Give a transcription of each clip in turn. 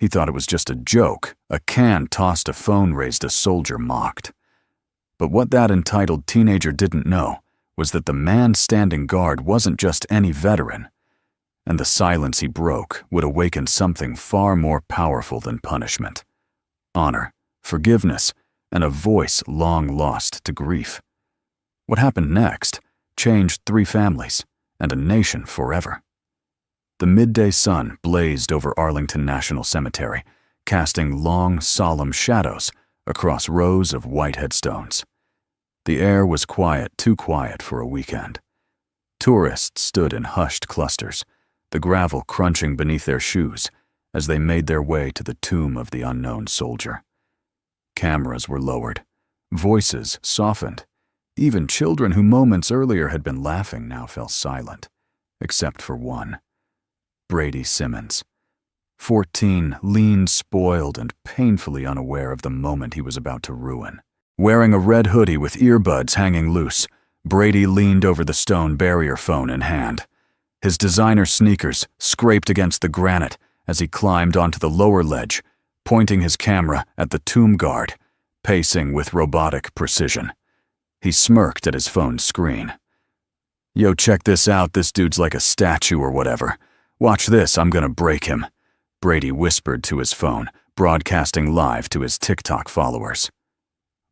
He thought it was just a joke. A can tossed, a phone raised, a soldier mocked. But what that entitled teenager didn't know was that the man standing guard wasn't just any veteran, and the silence he broke would awaken something far more powerful than punishment: honor, forgiveness, and a voice long lost to grief. What happened next changed 3 families and a nation forever. The midday sun blazed over Arlington National Cemetery, casting long, solemn shadows across rows of white headstones. The air was quiet, too quiet for a weekend. Tourists stood in hushed clusters, the gravel crunching beneath their shoes as they made their way to the tomb of the unknown soldier. Cameras were lowered, voices softened. Even children who moments earlier had been laughing now fell silent, except for one: Brady Simmons. 14, lean, spoiled, and painfully unaware of the moment he was about to ruin. Wearing a red hoodie with earbuds hanging loose, Brady leaned over the stone barrier, phone in hand. His designer sneakers scraped against the granite as he climbed onto the lower ledge, pointing his camera at the tomb guard, pacing with robotic precision. He smirked at his phone's screen. "Yo, check this out, this dude's like a statue or whatever. Watch this, I'm gonna break him," Brady whispered to his phone, broadcasting live to his TikTok followers.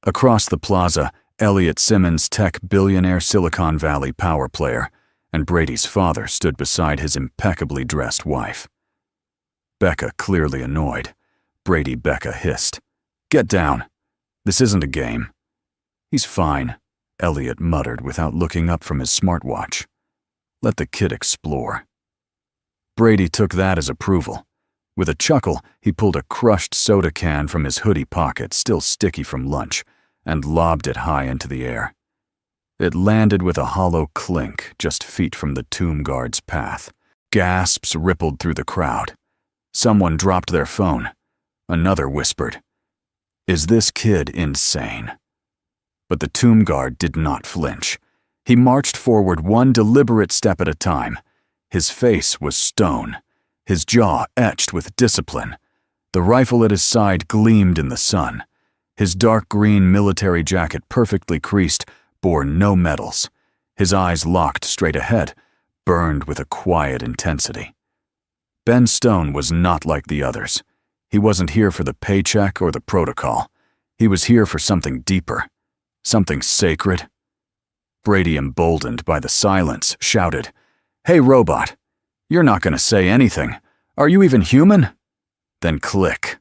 Across the plaza, Elliot Simmons, tech billionaire, Silicon Valley power player, and Brady's father stood beside his impeccably dressed wife. Becca clearly annoyed. "Brady," Becca hissed. "Get down. This isn't a game." "He's fine," Elliot muttered without looking up from his smartwatch. "Let the kid explore." Brady took that as approval. With a chuckle, he pulled a crushed soda can from his hoodie pocket, still sticky from lunch, and lobbed it high into the air. It landed with a hollow clink just feet from the tomb guard's path. Gasps rippled through the crowd. Someone dropped their phone. Another whispered, "Is this kid insane?" But the tomb guard did not flinch. He marched forward one deliberate step at a time. His face was stone, his jaw etched with discipline. The rifle at his side gleamed in the sun. His dark green military jacket, perfectly creased, bore no medals. His eyes locked straight ahead, burned with a quiet intensity. Ben Stone was not like the others. He wasn't here for the paycheck or the protocol. He was here for something deeper, something sacred. Brady, emboldened by the silence, shouted, "Hey, robot, you're not going to say anything. Are you even human?" Then click.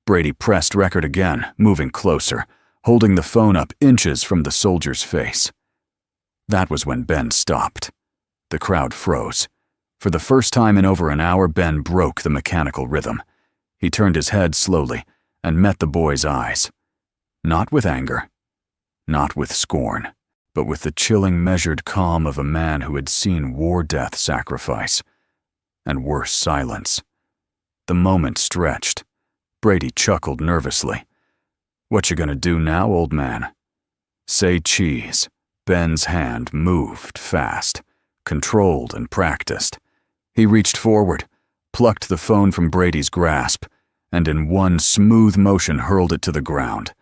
Brady pressed record again, moving closer, holding the phone up inches from the soldier's face. That was when Ben stopped. The crowd froze. For the first time in over an hour, Ben broke the mechanical rhythm. He turned his head slowly and met the boy's eyes. Not with anger, not with scorn, but with the chilling, measured calm of a man who had seen war, death, sacrifice, and worse, silence. The moment stretched. Brady chuckled nervously. "What you gonna do now, old man?" "Say cheese." Ben's hand moved fast, controlled and practiced. He reached forward, plucked the phone from Brady's grasp, and in one smooth motion hurled it to the ground.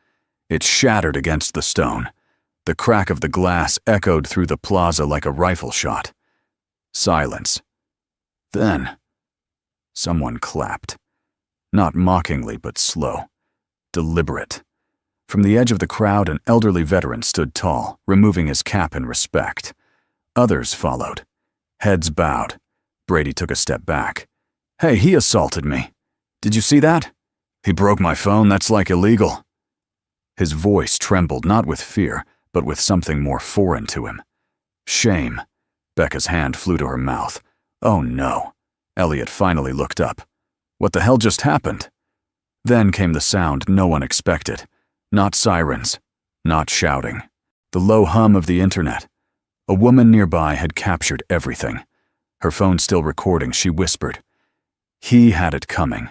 It shattered against the stone. The crack of the glass echoed through the plaza like a rifle shot. Silence. Then, someone clapped. Not mockingly, but slow, deliberate. From the edge of the crowd, an elderly veteran stood tall, removing his cap in respect. Others followed, heads bowed. Brady took a step back. "Hey, he assaulted me. Did you see that? He broke my phone, that's like illegal." His voice trembled not with fear, but with something more foreign to him. Shame. Becca's hand flew to her mouth. "Oh no." Elliot finally looked up. What the hell just happened? Then came the sound no one expected. Not sirens, not shouting. The low hum of the internet. A woman nearby had captured everything. Her phone still recording, she whispered. He had it coming.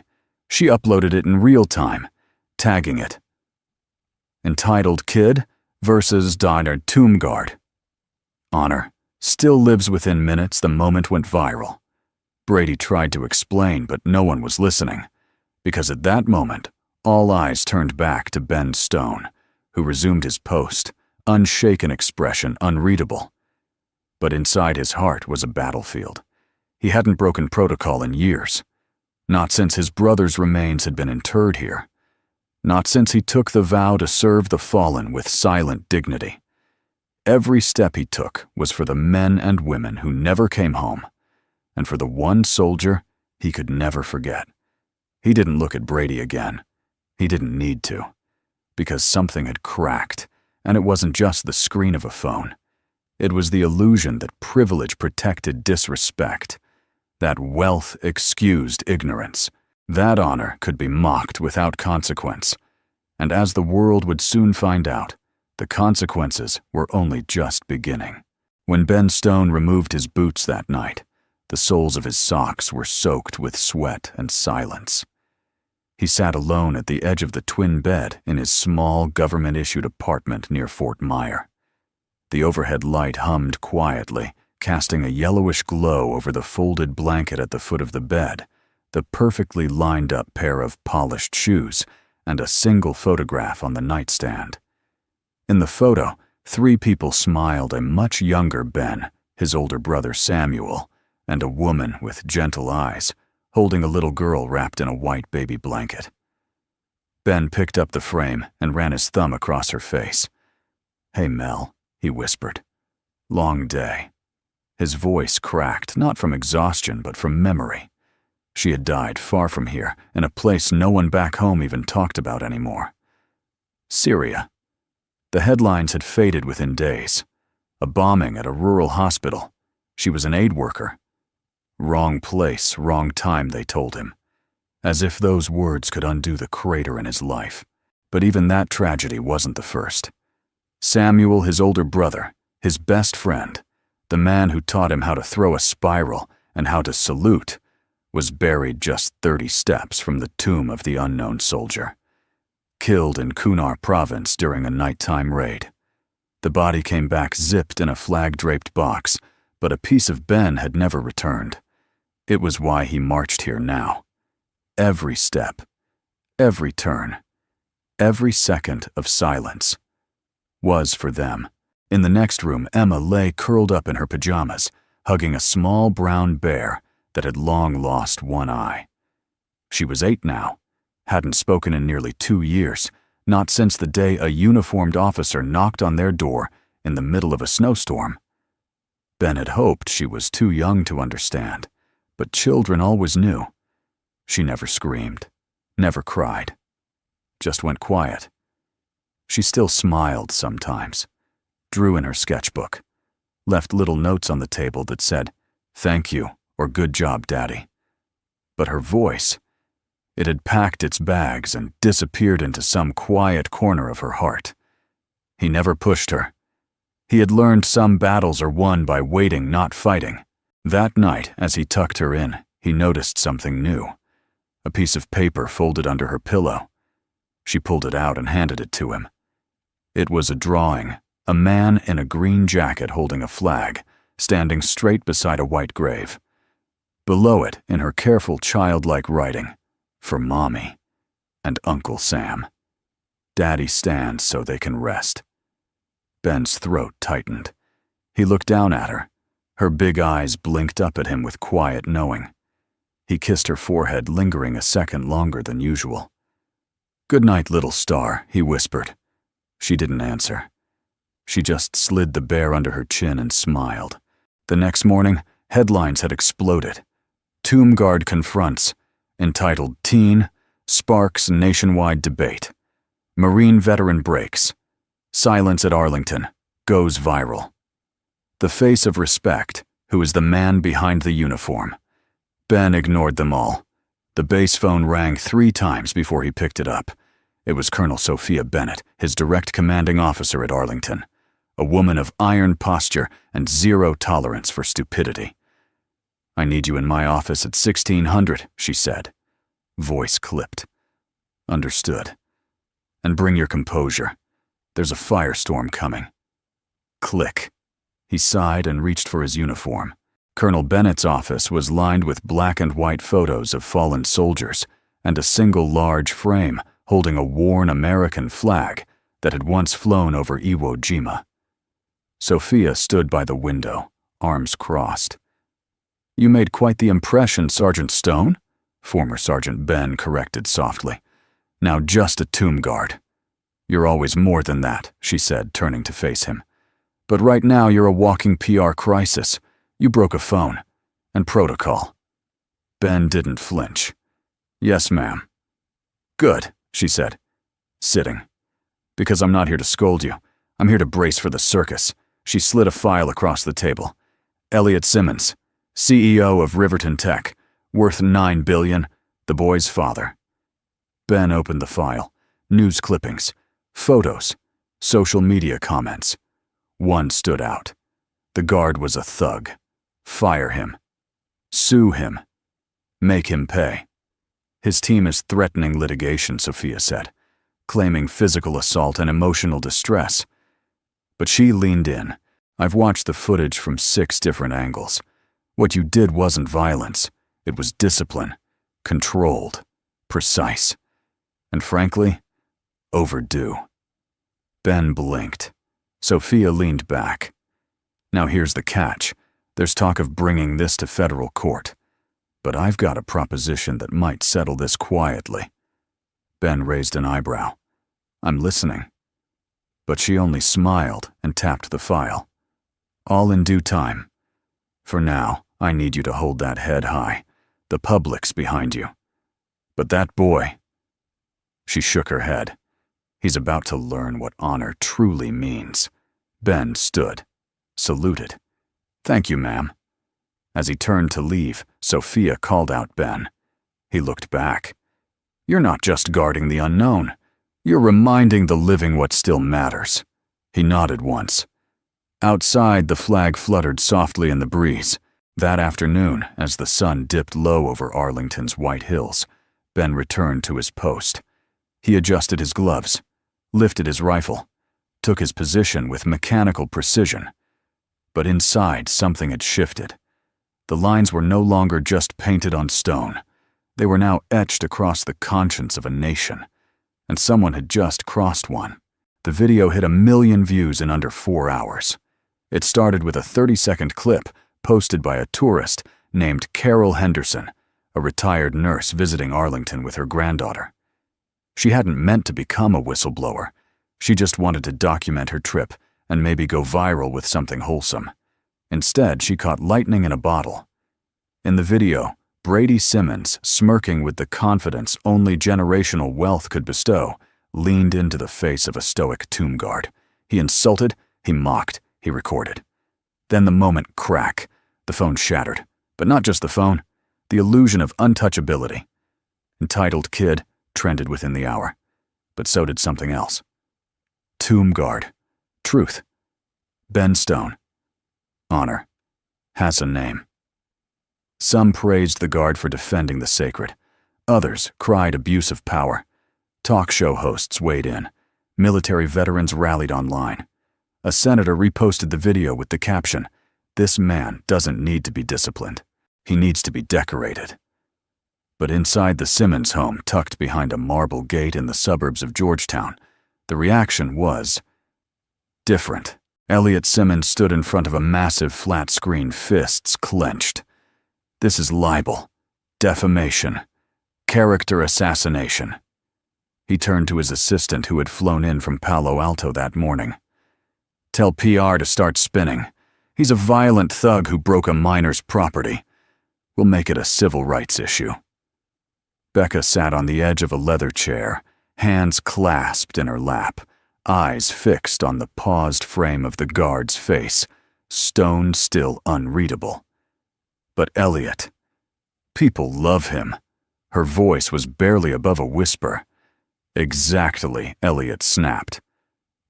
She uploaded it in real time, tagging it. Entitled Kid versus Dinard Tomb Guard. Honor. Still lives within minutes. The moment went viral. Brady tried to explain, but no one was listening. Because at that moment, all eyes turned back to Ben Stone, who resumed his post, unshaken expression unreadable. But inside his heart was a battlefield. He hadn't broken protocol in years. Not since his brother's remains had been interred here. Not since he took the vow to serve the fallen with silent dignity. Every step he took was for the men and women who never came home, and for the one soldier he could never forget. He didn't look at Brady again. He didn't need to, because something had cracked, and it wasn't just the screen of a phone. It was the illusion that privilege protected disrespect, that wealth excused ignorance, that honor could be mocked without consequence. And as the world would soon find out, the consequences were only just beginning. When Ben Stone removed his boots that night, the soles of his socks were soaked with sweat and silence. He sat alone at the edge of the twin bed in his small government-issued apartment near Fort Myer. The overhead light hummed quietly, casting a yellowish glow over the folded blanket at the foot of the bed, the perfectly lined-up pair of polished shoes, and a single photograph on the nightstand. In the photo, 3 people smiled: a much younger Ben, his older brother Samuel, and a woman with gentle eyes, holding a little girl wrapped in a white baby blanket. Ben picked up the frame and ran his thumb across her face. "Hey, Mel," he whispered. "Long day." His voice cracked, not from exhaustion, but from memory. She had died far from here, in a place no one back home even talked about anymore. Syria. The headlines had faded within days. A bombing at a rural hospital. She was an aid worker. Wrong place, wrong time, they told him. As if those words could undo the crater in his life. But even that tragedy wasn't the first. Samuel, his older brother, his best friend, the man who taught him how to throw a spiral and how to salute, was buried just 30 steps from the tomb of the unknown soldier. Killed in Kunar province during a nighttime raid. The body came back zipped in a flag-draped box, but a piece of Ben had never returned. It was why he marched here now. Every step, every turn, every second of silence was for them. In the next room, Emma lay curled up in her pajamas, hugging a small brown bear that had long lost one eye. She was 8 now, hadn't spoken in nearly 2 years, not since the day a uniformed officer knocked on their door in the middle of a snowstorm. Ben had hoped she was too young to understand, but children always knew. She never screamed, never cried, just went quiet. She still smiled sometimes, drew in her sketchbook, left little notes on the table that said, "Thank you," or "Good job, Daddy." But her voice, it had packed its bags and disappeared into some quiet corner of her heart. He never pushed her. He had learned some battles are won by waiting, not fighting. That night, as he tucked her in, he noticed something new. A piece of paper folded under her pillow. She pulled it out and handed it to him. It was a drawing, a man in a green jacket holding a flag, standing straight beside a white grave. Below it, in her careful childlike writing, "For Mommy and Uncle Sam. Daddy stands so they can rest." Ben's throat tightened. He looked down at her. Her big eyes blinked up at him with quiet knowing. He kissed her forehead, lingering a second longer than usual. "Good night, little star," he whispered. She didn't answer. She just slid the bear under her chin and smiled. The next morning, headlines had exploded. Tomb Guard confronts, entitled "Teen Sparks Nationwide Debate." Marine veteran breaks. Silence at Arlington goes viral. The face of respect, who is the man behind the uniform. Ben ignored them all. The base phone rang 3 times before he picked it up. It was Colonel Sophia Bennett, his direct commanding officer at Arlington, a woman of iron posture and zero tolerance for stupidity. "I need you in my office at 1600, she said. Voice clipped. "Understood. And bring your composure. There's a firestorm coming." Click. He sighed and reached for his uniform. Colonel Bennett's office was lined with black and white photos of fallen soldiers and a single large frame holding a worn American flag that had once flown over Iwo Jima. Sophia stood by the window, arms crossed. "You made quite the impression, Sergeant Stone," former Sergeant Ben corrected softly. "Now just a tomb guard." "You're always more than that," she said, turning to face him. "But right now you're a walking PR crisis. You broke a phone. And protocol." Ben didn't flinch. "Yes, ma'am." "Good," she said, sitting. "Because I'm not here to scold you. I'm here to brace for the circus." She slid a file across the table. "Elliot Simmons, CEO of Riverton Tech, worth $9 billion, the boy's father." Ben opened the file. News clippings, photos, social media comments. One stood out. The guard was a thug. Fire him. Sue him. Make him pay. "His team is threatening litigation," Sophia said, claiming physical assault and emotional distress. But she leaned in. "I've watched the footage from 6 different angles. What you did wasn't violence. It was discipline. Controlled. Precise. And frankly, overdue." Ben blinked. Sophia leaned back. "Now here's the catch. There's talk of bringing this to federal court. But I've got a proposition that might settle this quietly." Ben raised an eyebrow. "I'm listening." But she only smiled and tapped the file. "All in due time. For now, I need you to hold that head high. The public's behind you. But that boy..." She shook her head. "He's about to learn what honor truly means." Ben stood, saluted. "Thank you, ma'am." As he turned to leave, Sophia called out Ben. He looked back. "You're not just guarding the unknown. You're reminding the living what still matters." He nodded once. Outside, the flag fluttered softly in the breeze. That afternoon, as the sun dipped low over Arlington's white hills, Ben returned to his post. He adjusted his gloves, lifted his rifle, took his position with mechanical precision. But inside, something had shifted. The lines were no longer just painted on stone. They were now etched across the conscience of a nation. And someone had just crossed one. The video hit 1 million views in under 4 hours. It started with a 30-second clip posted by a tourist named Carol Henderson, a retired nurse visiting Arlington with her granddaughter. She hadn't meant to become a whistleblower. She just wanted to document her trip and maybe go viral with something wholesome. Instead, she caught lightning in a bottle. In the video, Brady Simmons, smirking with the confidence only generational wealth could bestow, leaned into the face of a stoic tomb guard. He insulted, he mocked, he recorded. Then the moment crack. The phone shattered. But not just the phone. The illusion of untouchability. Entitled Kid trended within the hour. But so did something else. Tomb guard. Truth. Ben Stone. Honor. Has a name. Some praised the guard for defending the sacred. Others cried abuse of power. Talk show hosts weighed in. Military veterans rallied online. A senator reposted the video with the caption, "This man doesn't need to be disciplined. He needs to be decorated." But inside the Simmons home, tucked behind a marble gate in the suburbs of Georgetown, the reaction was different. Elliot Simmons stood in front of a massive flat screen, fists clenched. "This is libel, defamation, character assassination." He turned to his assistant who had flown in from Palo Alto that morning. "Tell PR to start spinning. He's a violent thug who broke a miner's property. We'll make it a civil rights issue." Becca sat on the edge of a leather chair, hands clasped in her lap, eyes fixed on the paused frame of the guard's face, stone still unreadable. But Elliot. People love him. Her voice was barely above a whisper. "Exactly," Elliot snapped.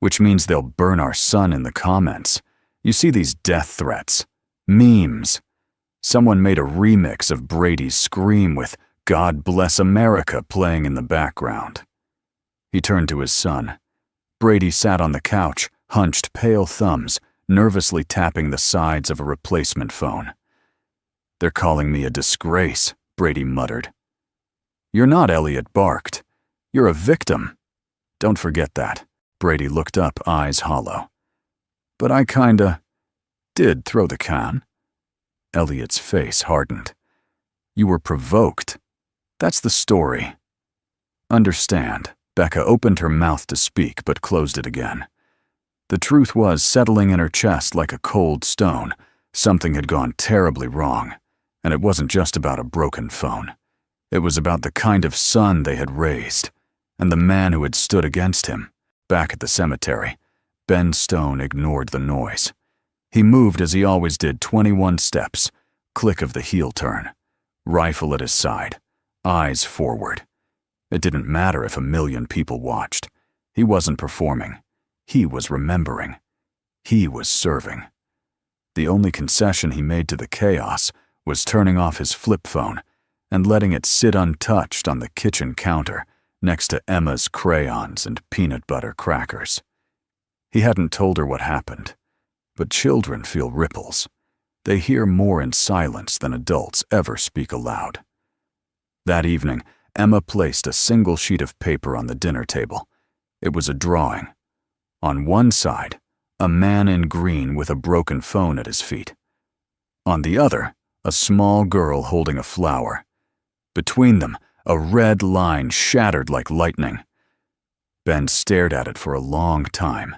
"Which means they'll burn our son in the comments. You see these death threats. Memes. Someone made a remix of Brady's scream with 'God Bless America' playing in the background." He turned to his son. Brady sat on the couch, hunched pale thumbs, nervously tapping the sides of a replacement phone. "They're calling me a disgrace," Brady muttered. "You're not," Elliot barked. "You're a victim. Don't forget that." Brady looked up, eyes hollow. "But I kinda did throw the can." Elliot's face hardened. "You were provoked. That's the story." "Understand." Becca opened her mouth to speak, but closed it again. The truth was settling in her chest like a cold stone. Something had gone terribly wrong, and it wasn't just about a broken phone. It was about the kind of son they had raised, and the man who had stood against him. Back at the cemetery, Ben Stone ignored the noise. He moved as he always did, 21 steps, click of the heel turn, rifle at his side, eyes forward. It didn't matter if 1,000,000 people watched. He wasn't performing. He was remembering. He was serving. The only concession he made to the chaos was turning off his flip phone and letting it sit untouched on the kitchen counter next to Emma's crayons and peanut butter crackers. He hadn't told her what happened, but children feel ripples. They hear more in silence than adults ever speak aloud. That evening, Emma placed a single sheet of paper on the dinner table. It was a drawing. On one side, a man in green with a broken phone at his feet. On the other, a small girl holding a flower. Between them, a red line shattered like lightning. Ben stared at it for a long time,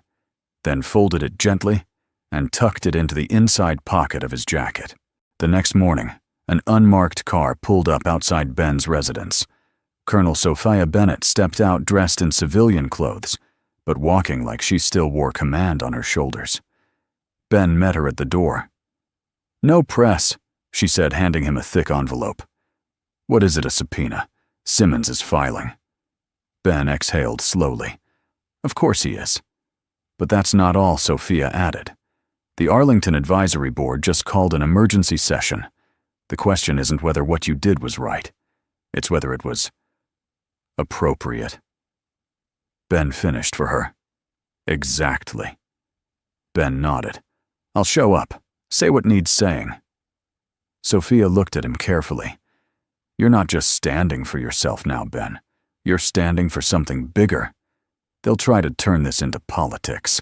then folded it gently and tucked it into the inside pocket of his jacket. The next morning, an unmarked car pulled up outside Ben's residence. Colonel Sophia Bennett stepped out dressed in civilian clothes, but walking like she still wore command on her shoulders. Ben met her at the door. "No press," she said, handing him a thick envelope. "What is it, a subpoena? Simmons is filing." Ben exhaled slowly. "Of course he is." "But that's not all," Sophia added. "The Arlington Advisory Board just called an emergency session. The question isn't whether what you did was right. It's whether it was appropriate." Ben finished for her. "Exactly." Ben nodded. "I'll show up. Say what needs saying." Sophia looked at him carefully. "You're not just standing for yourself now, Ben. You're standing for something bigger. They'll try to turn this into politics,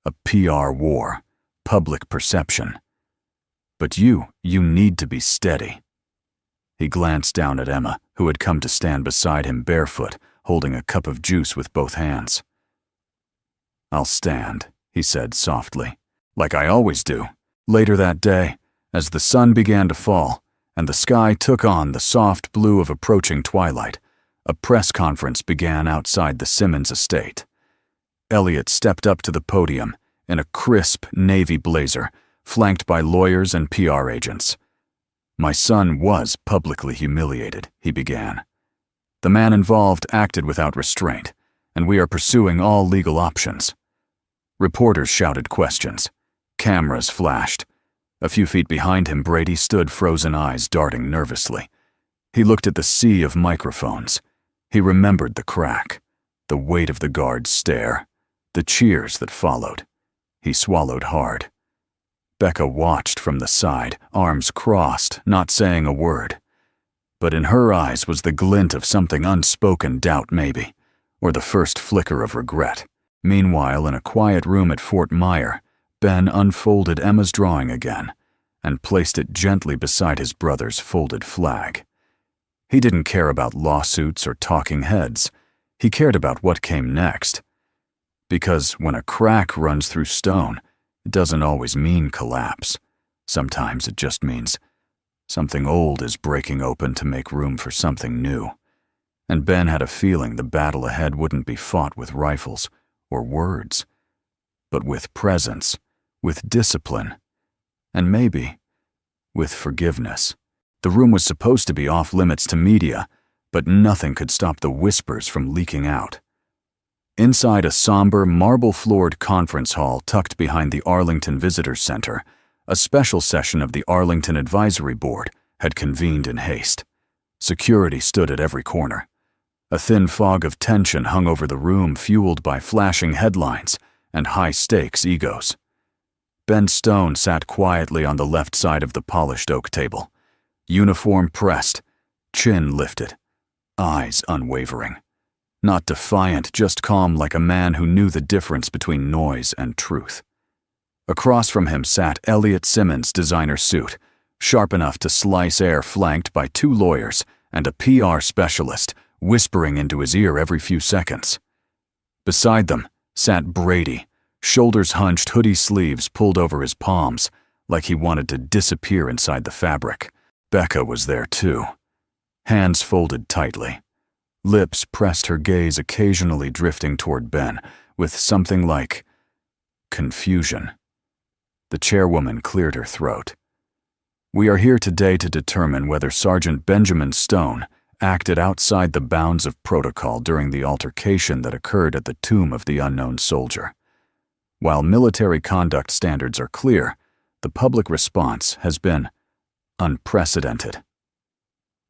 a PR war, public perception. But you need to be steady." He glanced down at Emma, who had come to stand beside him barefoot, holding a cup of juice with both hands. "I'll stand," he said softly, "like I always do." Later that day, as the sun began to fall and the sky took on the soft blue of approaching twilight, a press conference began outside the Simmons estate. Elliot stepped up to the podium in a crisp navy blazer, flanked by lawyers and PR agents. "My son was publicly humiliated," he began. "The man involved acted without restraint, and we are pursuing all legal options." Reporters shouted questions. Cameras flashed. A few feet behind him, Brady stood, frozen eyes darting nervously. He looked at the sea of microphones. He remembered the crack, the weight of the guard's stare, the cheers that followed. He swallowed hard. Becca watched from the side, arms crossed, not saying a word. But in her eyes was the glint of something unspoken doubt, maybe, or the first flicker of regret. Meanwhile, in a quiet room at Fort Myer, Ben unfolded Emma's drawing again and placed it gently beside his brother's folded flag. He didn't care about lawsuits or talking heads. He cared about what came next. Because when a crack runs through stone, it doesn't always mean collapse. Sometimes it just means something old is breaking open to make room for something new. And Ben had a feeling the battle ahead wouldn't be fought with rifles or words, but with presence, with discipline, and maybe with forgiveness. The room was supposed to be off limits to media, but nothing could stop the whispers from leaking out. Inside a somber, marble-floored conference hall tucked behind the Arlington Visitors Center, a special session of the Arlington Advisory Board had convened in haste. Security stood at every corner. A thin fog of tension hung over the room, fueled by flashing headlines and high-stakes egos. Ben Stone sat quietly on the left side of the polished oak table, uniform pressed, chin lifted, eyes unwavering. Not defiant, just calm like a man who knew the difference between noise and truth. Across from him sat Elliot Simmons' designer suit, sharp enough to slice air, flanked by 2 lawyers and a PR specialist whispering into his ear every few seconds. Beside them sat Brady, shoulders hunched, hoodie sleeves pulled over his palms, like he wanted to disappear inside the fabric. Becca was there too, hands folded tightly. Lips pressed, her gaze occasionally drifting toward Ben with something like confusion. The chairwoman cleared her throat. "We are here today to determine whether Sergeant Benjamin Stone acted outside the bounds of protocol during the altercation that occurred at the tomb of the unknown soldier. While military conduct standards are clear, the public response has been unprecedented."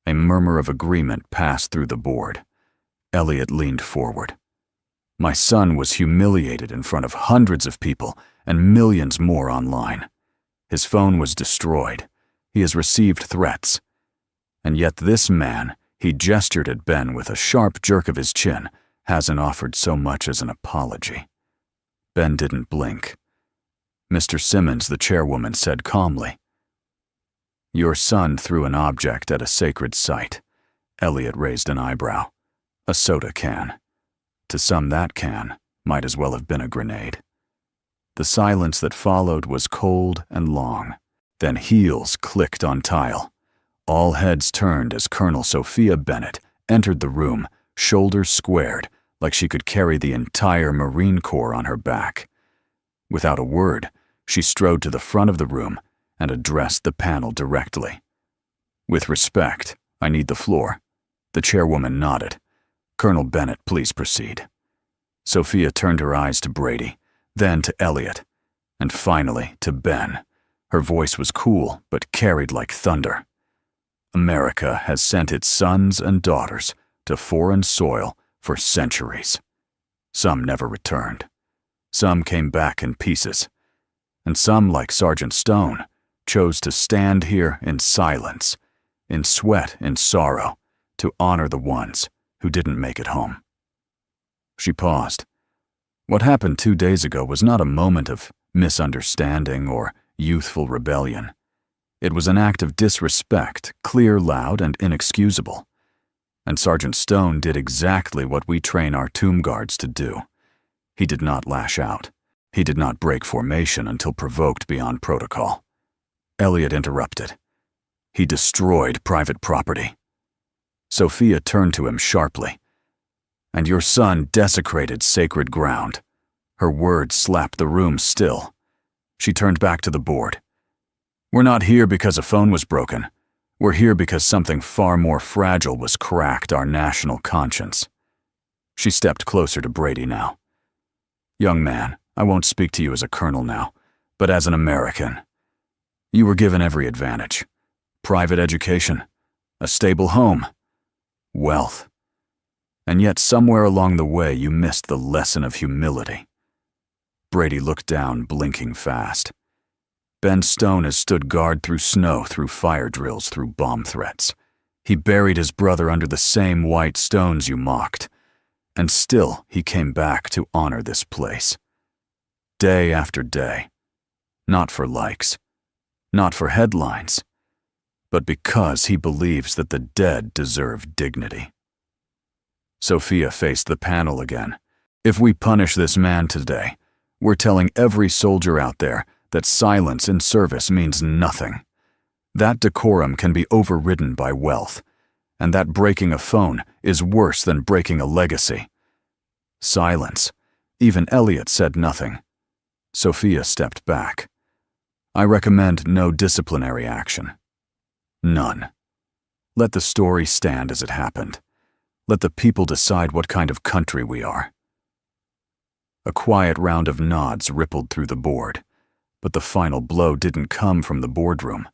A murmur of agreement passed through the board. Elliot leaned forward. "My son was humiliated in front of hundreds of people and millions more online. His phone was destroyed. He has received threats. And yet this man," he gestured at Ben with a sharp jerk of his chin, "hasn't offered so much as an apology." Ben didn't blink. "Mr. Simmons," the chairwoman said calmly, "your son threw an object at a sacred site." Elliot raised an eyebrow. "A soda can. To some, that can might as well have been a grenade." The silence that followed was cold and long. Then heels clicked on tile. All heads turned as Colonel Sophia Bennett entered the room, shoulders squared, like she could carry the entire Marine Corps on her back. Without a word, she strode to the front of the room and addressed the panel directly. "With respect, I need the floor." The chairwoman nodded. "Colonel Bennett, please proceed." Sophia turned her eyes to Brady, then to Elliot, and finally to Ben. Her voice was cool, but carried like thunder. "America has sent its sons and daughters to foreign soil for centuries. Some never returned. Some came back in pieces. And some, like Sergeant Stone, chose to stand here in silence, in sweat, in sorrow, to honor the ones who didn't make it home." She paused. What happened 2 days ago was not a moment of misunderstanding or youthful rebellion. It was an act of disrespect, clear, loud, and inexcusable. And Sergeant Stone did exactly what we train our tomb guards to do. He did not lash out. He did not break formation until provoked beyond protocol. Elliot interrupted. "He destroyed private property." Sophia turned to him sharply. "And your son desecrated sacred ground." Her words slapped the room still. She turned back to the board. "We're not here because a phone was broken. We're here because something far more fragile was cracked, our national conscience." She stepped closer to Brady now. "Young man, I won't speak to you as a colonel now, but as an American. You were given every advantage. Private education, a stable home, wealth. And yet somewhere along the way you missed the lesson of humility." Brady looked down, blinking fast. "Ben Stone has stood guard through snow, through fire drills, through bomb threats. He buried his brother under the same white stones you mocked. And still he came back to honor this place. Day after day. Not for likes, not for headlines, but because he believes that the dead deserve dignity." Sophia faced the panel again. "If we punish this man today, we're telling every soldier out there that silence in service means nothing. That decorum can be overridden by wealth, and that breaking a phone is worse than breaking a legacy." Silence. Even Elliot said nothing. Sophia stepped back. "I recommend no disciplinary action. None. Let the story stand as it happened. Let the people decide what kind of country we are." A quiet round of nods rippled through the board, but the final blow didn't come from the boardroom.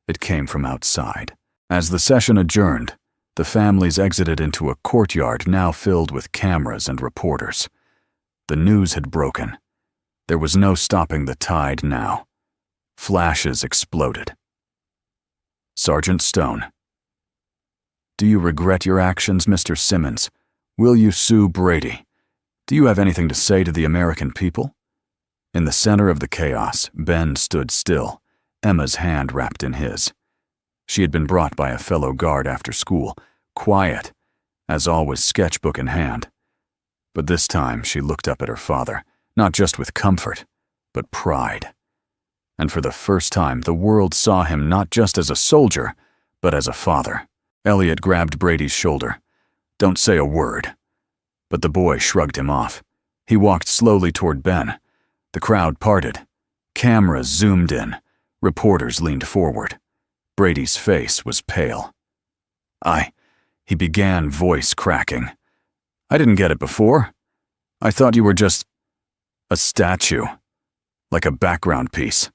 It came from outside. As the session adjourned, the families exited into a courtyard now filled with cameras and reporters. The news had broken. There was no stopping the tide now. Flashes exploded. Sergeant Stone, Do you regret your actions, Mr. Simmons? Will you sue Brady? Do you have anything to say to the American people?" In the center of the chaos, Ben stood still, Emma's hand wrapped in his. She had been brought by a fellow guard after school, quiet, as always, sketchbook in hand. But this time she looked up at her father, not just with comfort, but pride. And for the first time, the world saw him not just as a soldier, but as a father. Elliot grabbed Brady's shoulder. "Don't say a word." But the boy shrugged him off. He walked slowly toward Ben. The crowd parted. Cameras zoomed in. Reporters leaned forward. Brady's face was pale. He began, voice cracking. "I didn't get it before. I thought you were just a statue, like a background piece."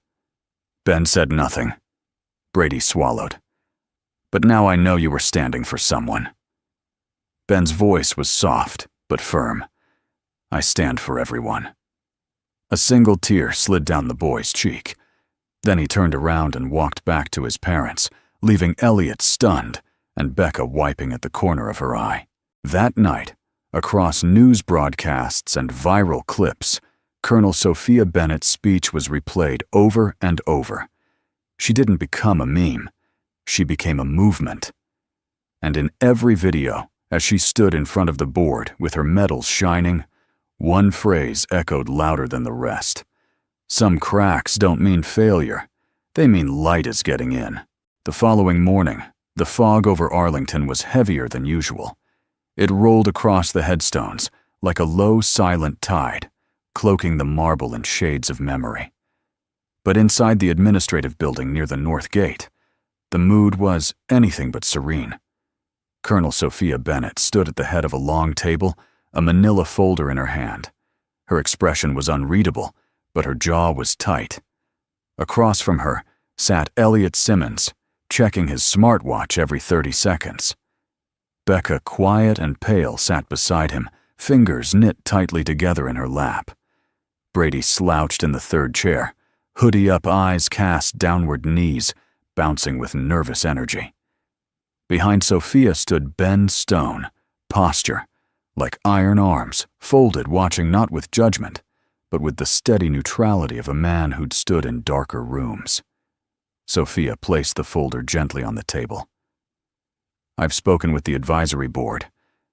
Ben said nothing. Brady swallowed. "But now I know you were standing for someone." Ben's voice was soft, but firm. "I stand for everyone." A single tear slid down the boy's cheek. Then he turned around and walked back to his parents, leaving Elliot stunned and Becca wiping at the corner of her eye. That night, across news broadcasts and viral clips, Colonel Sophia Bennett's speech was replayed over and over. She didn't become a meme. She became a movement. And in every video, as she stood in front of the board with her medals shining, one phrase echoed louder than the rest. "Some cracks don't mean failure. They mean light is getting in." The following morning, the fog over Arlington was heavier than usual. It rolled across the headstones like a low, silent tide, cloaking the marble in shades of memory. But inside the administrative building near the North Gate, the mood was anything but serene. Colonel Sophia Bennett stood at the head of a long table, a manila folder in her hand. Her expression was unreadable, but her jaw was tight. Across from her sat Elliot Simmons, checking his smartwatch every 30 seconds. Becca, quiet and pale, sat beside him, fingers knit tightly together in her lap. Brady slouched in the third chair, hoodie up, eyes cast downward, knees bouncing with nervous energy. Behind Sophia stood Ben Stone, posture, like iron arms, folded, watching not with judgment, but with the steady neutrality of a man who'd stood in darker rooms. Sophia placed the folder gently on the table. "I've spoken with the advisory board.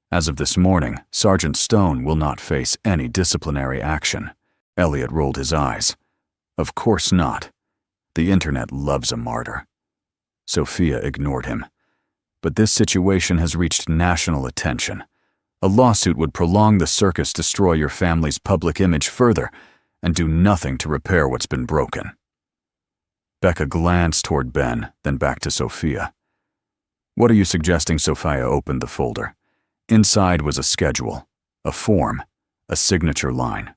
As of this morning, Sergeant Stone will not face any disciplinary action." Elliot rolled his eyes. "Of course not. The internet loves a martyr." Sophia ignored him. "But this situation has reached national attention. A lawsuit would prolong the circus, destroy your family's public image further, and do nothing to repair what's been broken." Becca glanced toward Ben, then back to Sophia. "What are you suggesting?" Sophia opened the folder. Inside was a schedule, a form, a signature line.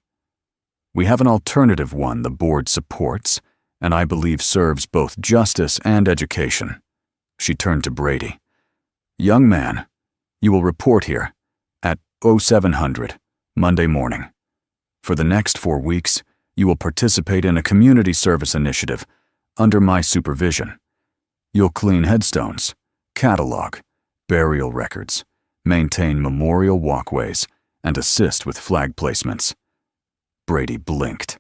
"We have an alternative one the board supports, and I believe serves both justice and education." She turned to Brady. "Young man, you will report here at 0700, Monday morning. For the next 4 weeks, you will participate in a community service initiative under my supervision. You'll clean headstones, catalog, burial records, maintain memorial walkways, and assist with flag placements." Brady blinked.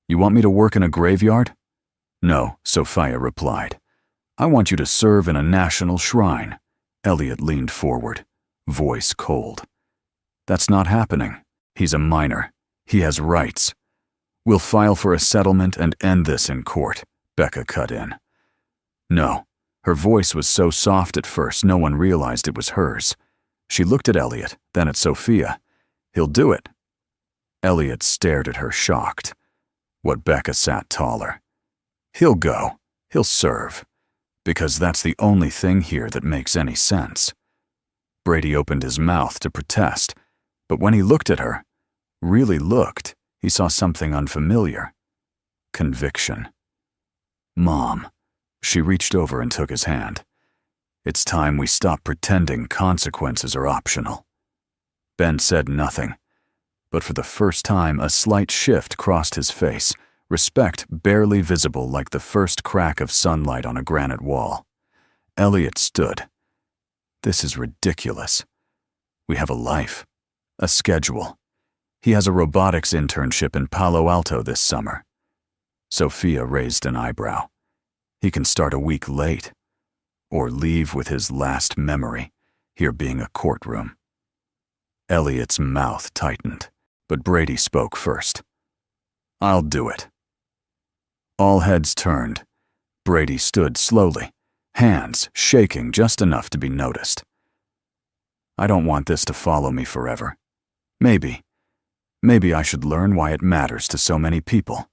"You want me to work in a graveyard?" "No," Sophia replied. "I want you to serve in a national shrine." Elliot leaned forward, voice cold. "That's not happening. He's a minor. He has rights. We'll file for a settlement and end this in court," Becca cut in. "No." Her voice was so soft at first no one realized it was hers. She looked at Elliot, then at Sophia. "He'll do it." Elliot stared at her, shocked. What Becca sat taller. "He'll go. He'll serve. Because that's the only thing here that makes any sense." Brady opened his mouth to protest, but when he looked at her, really looked, he saw something unfamiliar. Conviction. "Mom." She reached over and took his hand. "It's time we stop pretending consequences are optional." Ben said nothing, but for the first time a slight shift crossed his face, respect barely visible like the first crack of sunlight on a granite wall. Elliot stood. This is ridiculous. We have a life, a schedule. He has a robotics internship in Palo Alto this summer. Sophia raised an eyebrow. He can start a week late, or leave with his last memory, here being a courtroom. Elliot's mouth tightened, but Brady spoke first. I'll do it. All heads turned. Brady stood slowly, hands shaking just enough to be noticed. I don't want this to follow me forever. Maybe I should learn why it matters to so many people.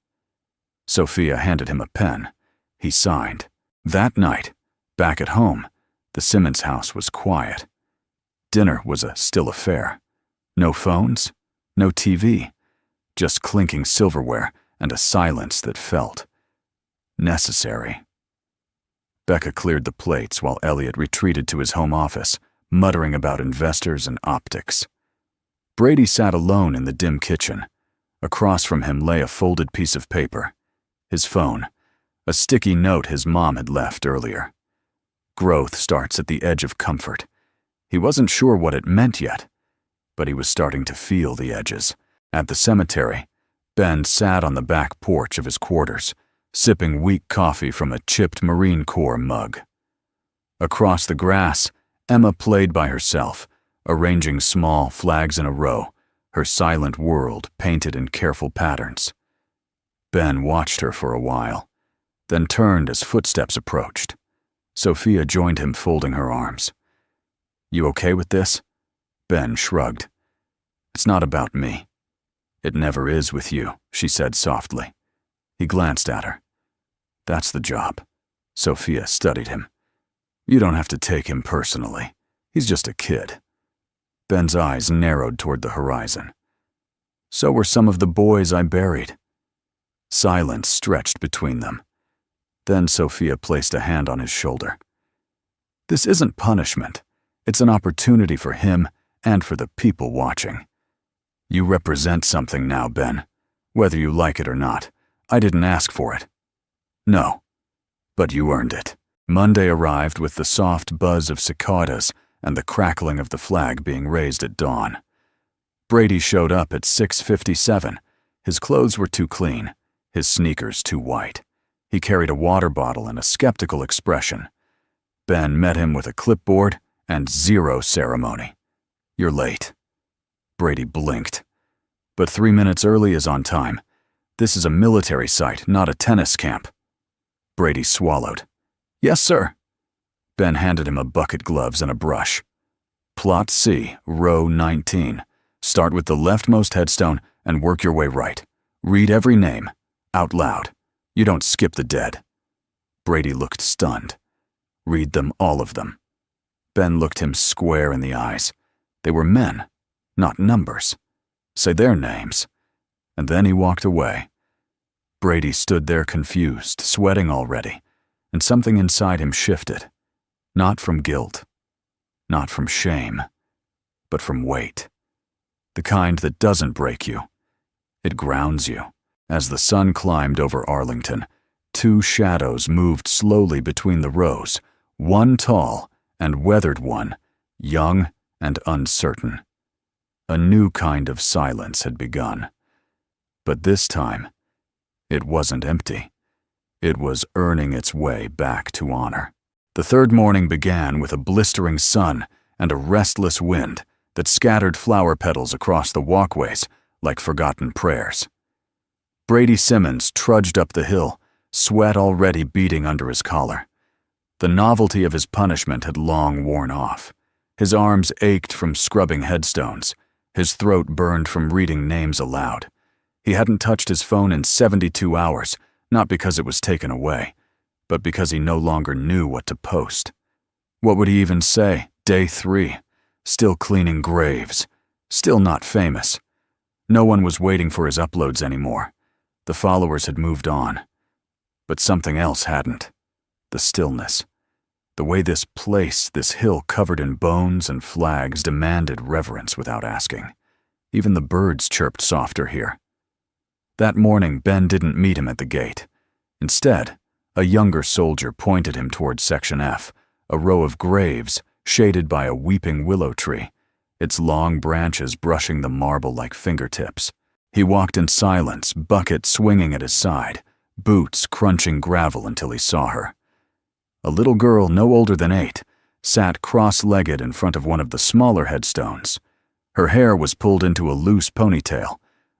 Sophia handed him a pen. He signed. That night, back at home, the Simmons house was quiet. Dinner was a still affair. No phones, no TV, just clinking silverware and a silence that felt necessary. Becca cleared the plates while Elliot retreated to his home office, muttering about investors and optics. Brady sat alone in the dim kitchen. Across from him lay a folded piece of paper. His phone, a sticky note his mom had left earlier. Growth starts at the edge of comfort. He wasn't sure what it meant yet, but he was starting to feel the edges. At the cemetery, Ben sat on the back porch of his quarters, sipping weak coffee from a chipped Marine Corps mug. Across the grass, Emma played by herself, arranging small flags in a row, her silent world painted in careful patterns. Ben watched her for a while, then turned as footsteps approached. Sophia joined him, folding her arms. You okay with this? Ben shrugged. It's not about me. It never is with you, she said softly. He glanced at her. That's the job. Sophia studied him. You don't have to take him personally. He's just a kid. Ben's eyes narrowed toward the horizon. So were some of the boys I buried. Silence stretched between them. Then Sophia placed a hand on his shoulder. This isn't punishment. It's an opportunity for him and for the people watching. You represent something now, Ben, whether you like it or not. I didn't ask for it. No, but you earned it. Monday arrived with the soft buzz of cicadas and the crackling of the flag being raised at dawn. Brady showed up at 6:57. His clothes were too clean, his sneakers too white. He carried a water bottle and a skeptical expression. Ben met him with a clipboard and zero ceremony. You're late. Brady blinked. But 3 minutes early is on time. This is a military site, not a tennis camp. Brady swallowed. Yes, sir. Ben handed him a bucket gloves and a brush. Plot C, row 19. Start with the leftmost headstone and work your way right. Read every name, out loud. You don't skip the dead. Brady looked stunned. Read them, all of them. Ben looked him square in the eyes. They were men, not numbers. Say their names. And then he walked away. Brady stood there confused, sweating already, and something inside him shifted. Not from guilt, not from shame, but from weight. The kind that doesn't break you. It grounds you. As the sun climbed over Arlington, two shadows moved slowly between the rows, one tall and weathered one, young and uncertain. A new kind of silence had begun. But this time, it wasn't empty. It was earning its way back to honor. The third morning began with a blistering sun and a restless wind that scattered flower petals across the walkways like forgotten prayers. Brady Simmons trudged up the hill, sweat already beading under his collar. The novelty of his punishment had long worn off. His arms ached from scrubbing headstones. His throat burned from reading names aloud. He hadn't touched his phone in 72 hours, not because it was taken away, but because he no longer knew what to post. What would he even say? Day 3. Still cleaning graves. Still not famous. No one was waiting for his uploads anymore. The followers had moved on. But something else hadn't. The stillness. The way this place, this hill covered in bones and flags, demanded reverence without asking. Even the birds chirped softer here. That morning, Ben didn't meet him at the gate. Instead, a younger soldier pointed him toward Section F, a row of graves shaded by a weeping willow tree, its long branches brushing the marble like fingertips. He walked in silence, bucket swinging at his side, boots crunching gravel until he saw her. A little girl no older than 8 sat cross-legged in front of one of the smaller headstones. Her hair was pulled into a loose ponytail.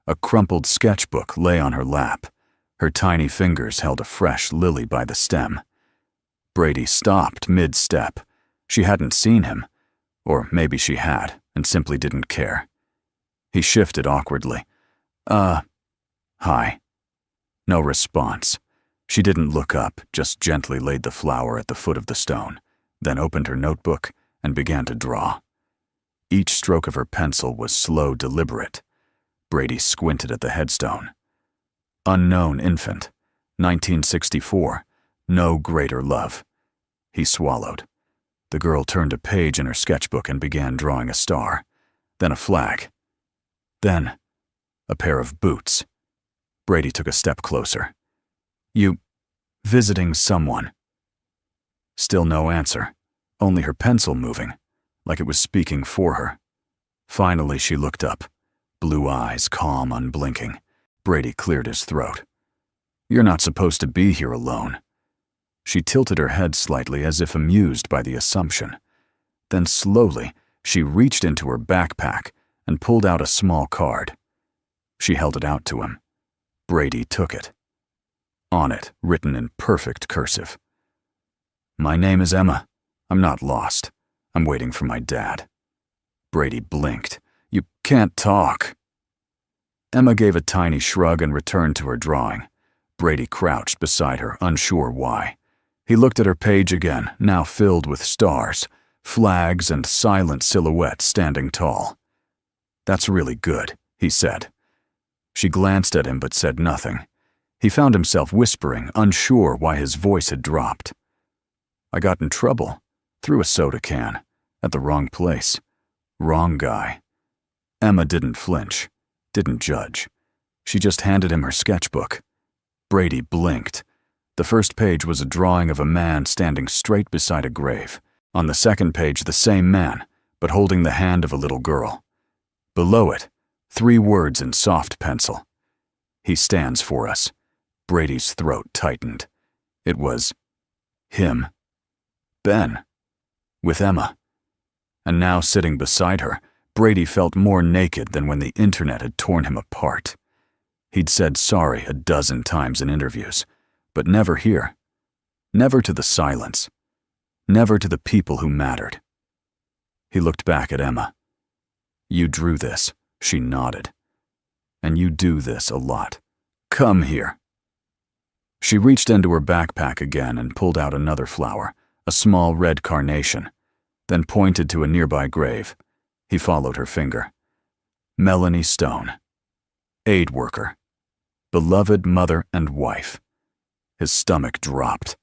A crumpled sketchbook lay on her lap. Her tiny fingers held a fresh lily by the stem. Brady stopped mid-step. She hadn't seen him. Or maybe she had, and simply didn't care. He shifted awkwardly. Hi." No response. She didn't look up, just gently laid the flower at the foot of the stone, then opened her notebook and began to draw. Each stroke of her pencil was slow, deliberate. Brady squinted at the headstone. Unknown infant, 1964, no greater love. He swallowed. The girl turned a page in her sketchbook and began drawing a star, then a flag, then a pair of boots. Brady took a step closer. "You visiting someone?" Still no answer, only her pencil moving, like it was speaking for her. Finally, she looked up, blue eyes calm, unblinking. Brady cleared his throat. "You're not supposed to be here alone." She tilted her head slightly as if amused by the assumption. Then slowly, she reached into her backpack and pulled out a small card. She held it out to him. Brady took it. On it, written in perfect cursive. "My name is Emma. I'm not lost. I'm waiting for my dad." Brady blinked. "You can't talk." Emma gave a tiny shrug and returned to her drawing. Brady crouched beside her, unsure why. He looked at her page again, now filled with stars, flags, and silent silhouettes standing tall. "That's really good," he said. She glanced at him but said nothing. He found himself whispering, unsure why his voice had dropped. "I got in trouble. Threw a soda can. At the wrong place. Wrong guy." Emma didn't flinch, didn't judge. She just handed him her sketchbook. Brady blinked. The first page was a drawing of a man standing straight beside a grave. On the second page, the same man, but holding the hand of a little girl. Below it, 3 words in soft pencil. "He stands for us." Brady's throat tightened. It was him. Ben. With Emma. And now sitting beside her, Brady felt more naked than when the internet had torn him apart. He'd said sorry a dozen times in interviews, but never here. Never to the silence. Never to the people who mattered. He looked back at Emma. "You drew this," she nodded. "And you do this a lot. Come here." She reached into her backpack again and pulled out another flower, a small red carnation, then pointed to a nearby grave. He followed her finger. Melanie Stone. Aid worker. Beloved mother and wife. His stomach dropped.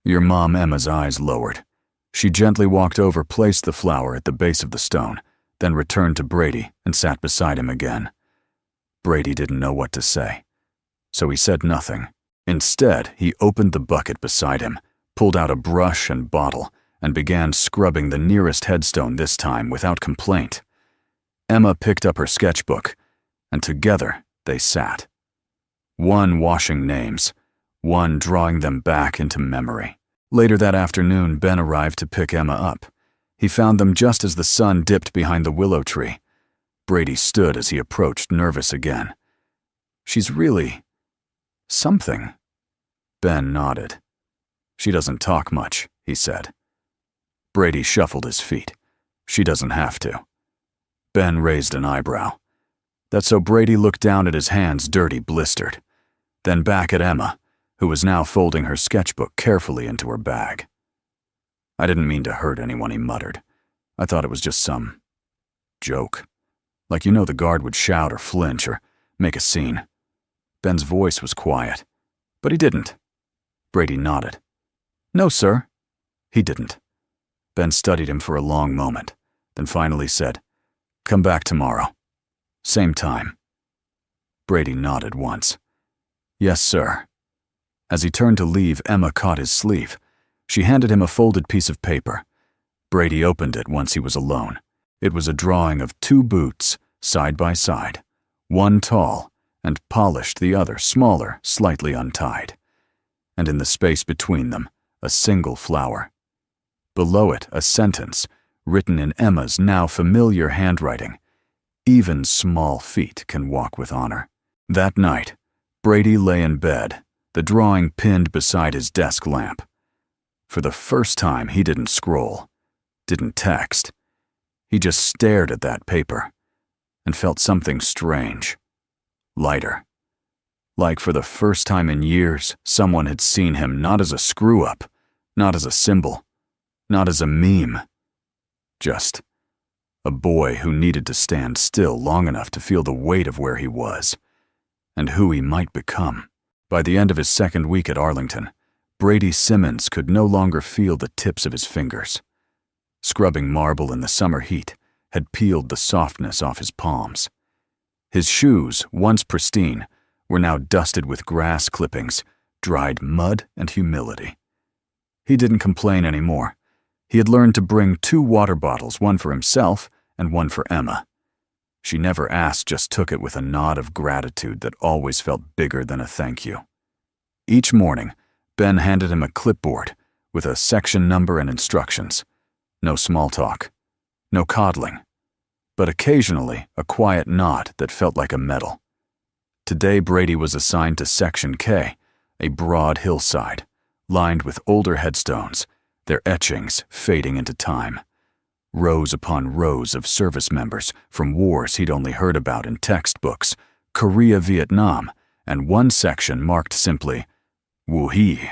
Your mom, Emma's eyes lowered. She gently walked over, placed the flower at the base of the stone, then returned to Brady and sat beside him again. Brady didn't know what to say, so he said nothing. Instead, he opened the bucket beside him, pulled out a brush and bottle, and began scrubbing the nearest headstone, this time without complaint. Emma picked up her sketchbook, and together they sat. One washing names, one drawing them back into memory. Later that afternoon, Ben arrived to pick Emma up. He found them just as the sun dipped behind the willow tree. Brady stood as he approached, nervous again. "She's really something." Ben nodded. "She doesn't talk much," he said. Brady shuffled his feet. "She doesn't have to." Ben raised an eyebrow. That's so Brady looked down at his hands, dirty, blistered, then back at Emma, who was now folding her sketchbook carefully into her bag. "I didn't mean to hurt anyone," he muttered. "I thought it was just some joke. Like, you know, the guard would shout or flinch or make a scene." Ben's voice was quiet, but he didn't. Brady nodded. "No, sir." He didn't. Ben studied him for a long moment, then finally said, "Come back tomorrow. Same time." Brady nodded once. "Yes, sir." As he turned to leave, Emma caught his sleeve. She handed him a folded piece of paper. Brady opened it once he was alone. It was a drawing of two boots, side by side, one tall and polished, the other smaller, slightly untied. And in the space between them, a single flower. Below it, a sentence, written in Emma's now familiar handwriting. Even small feet can walk with honor. That night, Brady lay in bed, the drawing pinned beside his desk lamp. For the first time, he didn't scroll, didn't text. He just stared at that paper and felt something strange, lighter. Like for the first time in years, someone had seen him not as a screw-up, not as a symbol, not as a meme. Just a boy who needed to stand still long enough to feel the weight of where he was and who he might become. By the end of his second week at Arlington, Brady Simmons could no longer feel the tips of his fingers. Scrubbing marble in the summer heat had peeled the softness off his palms. His shoes, once pristine, were now dusted with grass clippings, dried mud, and humility. He didn't complain anymore. He had learned to bring 2 water bottles, one for himself and one for Emma. She never asked, just took it with a nod of gratitude that always felt bigger than a thank you. Each morning, Ben handed him a clipboard with a section number and instructions. No small talk, no coddling, but occasionally a quiet nod that felt like a medal. Today, Brady was assigned to Section K, a broad hillside, lined with older headstones, their etchings fading into time. Rows upon rows of service members from wars he'd only heard about in textbooks, Korea, Vietnam, and one section marked simply, Woo Hee.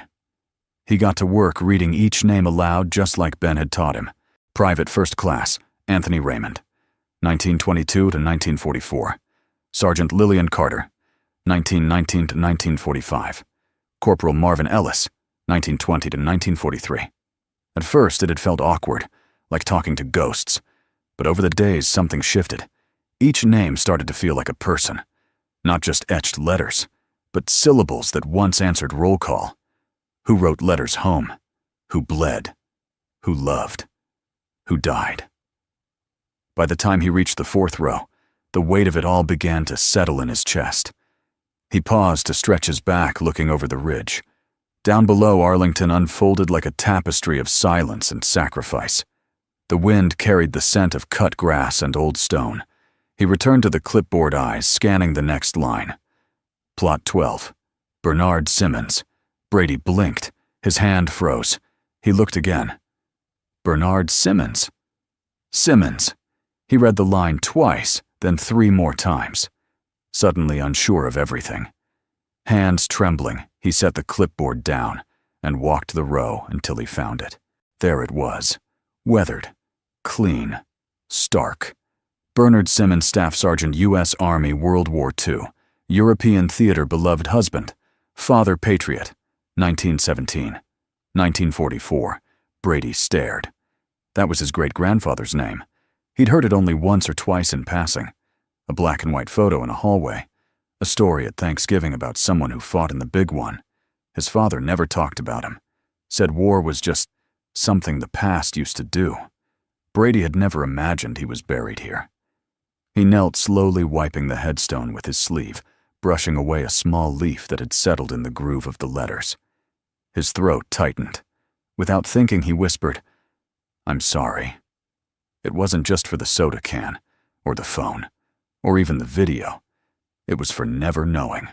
He got to work reading each name aloud just like Ben had taught him. Private First Class, Anthony Raymond, 1922 to 1944. Sergeant Lillian Carter, 1919 to 1945. Corporal Marvin Ellis, 1920 to 1943. At first, it had felt awkward, like talking to ghosts, but over the days, something shifted. Each name started to feel like a person, not just etched letters, but syllables that once answered roll call. Who wrote letters home? Who bled? Who loved? Who died? By the time he reached the 4th row, the weight of it all began to settle in his chest. He paused to stretch his back, looking over the ridge. Down below, Arlington unfolded like a tapestry of silence and sacrifice. The wind carried the scent of cut grass and old stone. He returned to the clipboard, eyes scanning the next line. Plot 12. Bernard Simmons. Brady blinked. His hand froze. He looked again. Bernard Simmons. Simmons. He read the line twice, then 3 more times. Suddenly unsure of everything. Hands trembling, he set the clipboard down and walked the row until he found it. There it was. Weathered. Clean. Stark. Bernard Simmons, Staff Sergeant, U.S. Army, World War II. European theater beloved husband. Father patriot. 1917. 1944. Brady stared. That was his great-grandfather's name. He'd heard it only once or twice in passing. A black-and-white photo in a hallway. A story at Thanksgiving about someone who fought in the big one. His father never talked about him. Said war was just something the past used to do. Brady had never imagined he was buried here. He knelt, slowly wiping the headstone with his sleeve, brushing away a small leaf that had settled in the groove of the letters. His throat tightened. Without thinking, he whispered, "I'm sorry." It wasn't just for the soda can, or the phone, or even the video. It was for never knowing,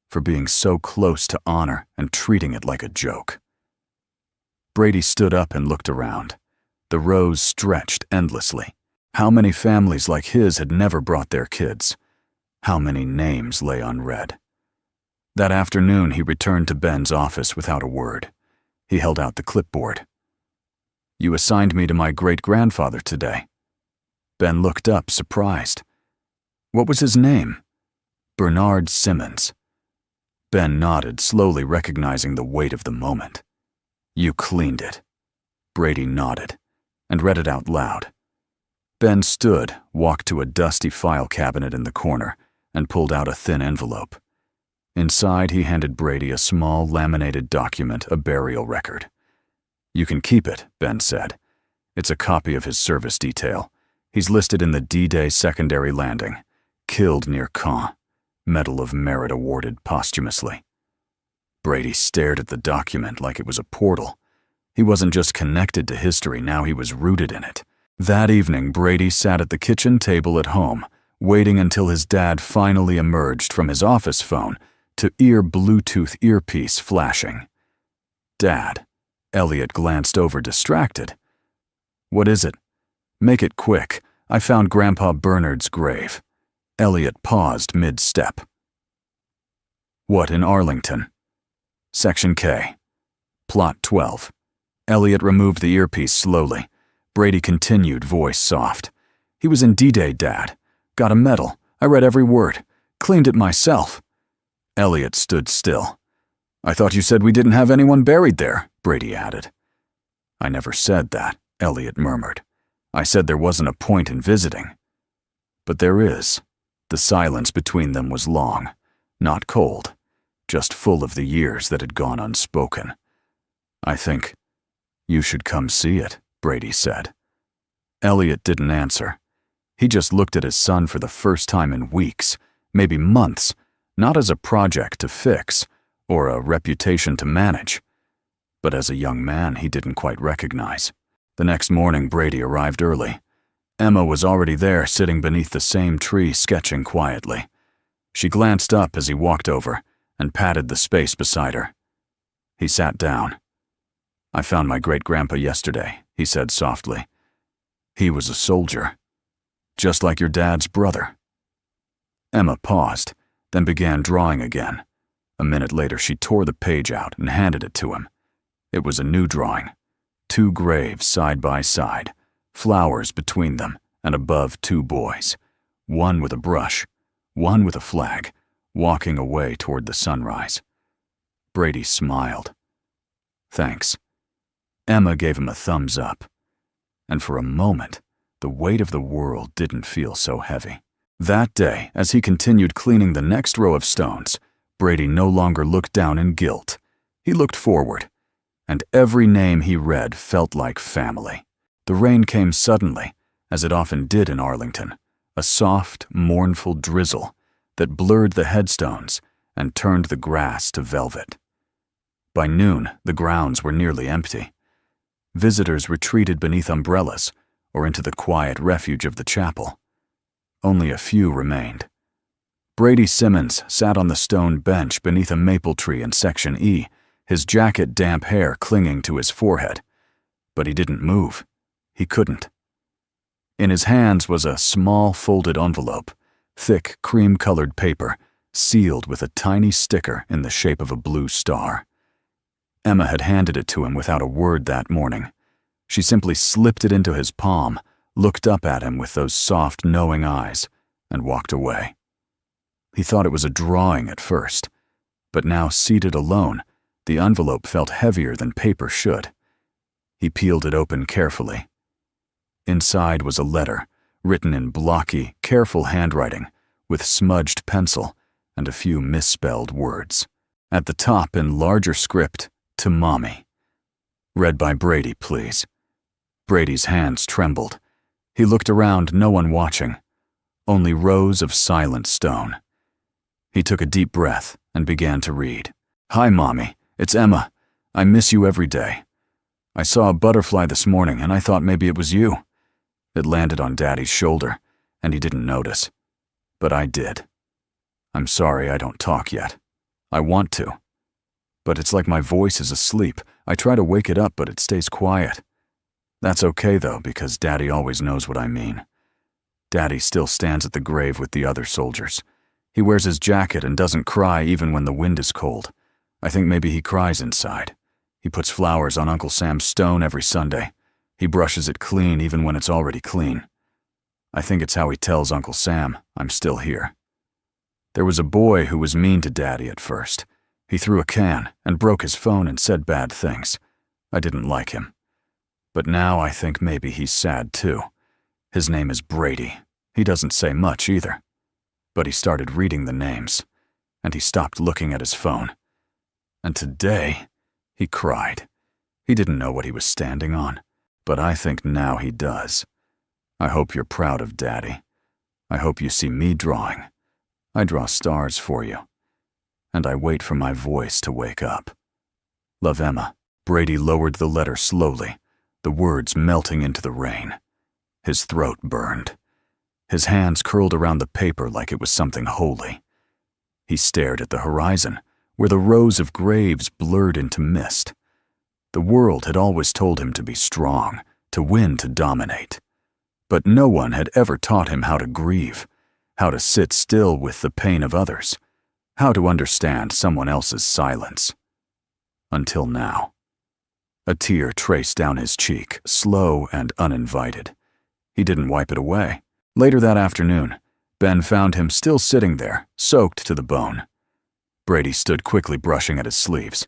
for being so close to honor and treating it like a joke. Brady stood up and looked around. The rows stretched endlessly. How many families like his had never brought their kids? How many names lay unread? That afternoon, he returned to Ben's office without a word. He held out the clipboard. "You assigned me to my great-grandfather today." Ben looked up, surprised. "What was his name?" "Bernard Simmons." Ben nodded, slowly recognizing the weight of the moment. "You cleaned it." Brady nodded and read it out loud. Ben stood, walked to a dusty file cabinet in the corner, and pulled out a thin envelope. Inside, he handed Brady a small laminated document, a burial record. "You can keep it," Ben said. It's a copy of his service detail. He's listed in the D-Day secondary landing. Killed near Caen. Medal of Merit awarded posthumously. Brady stared at the document like it was a portal. He wasn't just connected to history, now he was rooted in it. That evening, Brady sat at the kitchen table at home, waiting until his dad finally emerged from his office phone to hear Bluetooth earpiece flashing. "Dad." Elliot glanced over distracted. "What is it?" "Make it quick. I found Grandpa Bernard's grave." Elliot paused mid-step. "What, in Arlington?" Section K. Plot 12. Elliot removed the earpiece slowly. Brady continued, voice soft. "He was in D-Day, Dad. Got a medal. I read every word. Cleaned it myself." Elliot stood still. "I thought you said we didn't have anyone buried there," Brady added. "I never said that," Elliot murmured. "I said there wasn't a point in visiting." "But there is." The silence between them was long, not cold, just full of the years that had gone unspoken. "I think you should come see it," Brady said. Elliot didn't answer. He just looked at his son for the first time in weeks, maybe months, not as a project to fix or a reputation to manage, but as a young man he didn't quite recognize. The next morning, Brady arrived early. Emma was already there, sitting beneath the same tree, sketching quietly. She glanced up as he walked over and patted the space beside her. He sat down. "I found my great-grandpa yesterday," he said softly. "He was a soldier, just like your dad's brother." Emma paused, then began drawing again. A minute later, she tore the page out and handed it to him. It was a new drawing. 2 graves side by side, flowers between them, and above 2 boys, one with a brush, one with a flag, walking away toward the sunrise. Brady smiled. "Thanks." Emma gave him a thumbs up. And for a moment, the weight of the world didn't feel so heavy. That day, as he continued cleaning the next row of stones, Brady no longer looked down in guilt. He looked forward, and every name he read felt like family. The rain came suddenly, as it often did in Arlington, a soft, mournful drizzle that blurred the headstones and turned the grass to velvet. By noon, the grounds were nearly empty. Visitors retreated beneath umbrellas or into the quiet refuge of the chapel. Only a few remained. Brady Simmons sat on the stone bench beneath a maple tree in Section E, his jacket damp hair clinging to his forehead. But he didn't move. He couldn't. In his hands was a small folded envelope, thick cream-colored paper, sealed with a tiny sticker in the shape of a blue star. Emma had handed it to him without a word that morning. She simply slipped it into his palm, looked up at him with those soft, knowing eyes, and walked away. He thought it was a drawing at first, but now seated alone, the envelope felt heavier than paper should. He peeled it open carefully. Inside was a letter, written in blocky, careful handwriting, with smudged pencil and a few misspelled words. At the top, in larger script, "To Mommy." "Read by Brady, please." Brady's hands trembled. He looked around, no one watching. Only rows of silent stone. He took a deep breath and began to read. "Hi, Mommy. It's Emma. I miss you every day. I saw a butterfly this morning and I thought maybe it was you. It landed on Daddy's shoulder, and he didn't notice. But I did. I'm sorry I don't talk yet. I want to. But it's like my voice is asleep. I try to wake it up, but it stays quiet. That's okay, though, because Daddy always knows what I mean. Daddy still stands at the grave with the other soldiers. He wears his jacket and doesn't cry even when the wind is cold. I think maybe he cries inside. He puts flowers on Uncle Sam's stone every Sunday. He brushes it clean even when it's already clean. I think it's how he tells Uncle Sam I'm still here. There was a boy who was mean to Daddy at first. He threw a can and broke his phone and said bad things. I didn't like him. But now I think maybe he's sad too. His name is Brady. He doesn't say much either. But he started reading the names, and he stopped looking at his phone. And today, he cried. He didn't know what he was standing on. But I think now he does. I hope you're proud of Daddy. I hope you see me drawing. I draw stars for you. And I wait for my voice to wake up. Love, Emma. Brady lowered the letter slowly, the words melting into the rain. His throat burned. His hands curled around the paper like it was something holy. He stared at the horizon, where the rows of graves blurred into mist. The world had always told him to be strong, to win, to dominate. But no one had ever taught him how to grieve, how to sit still with the pain of others, how to understand someone else's silence. Until now. A tear traced down his cheek, slow and uninvited. He didn't wipe it away. Later that afternoon, Ben found him still sitting there, soaked to the bone. Brady stood quickly brushing at his sleeves.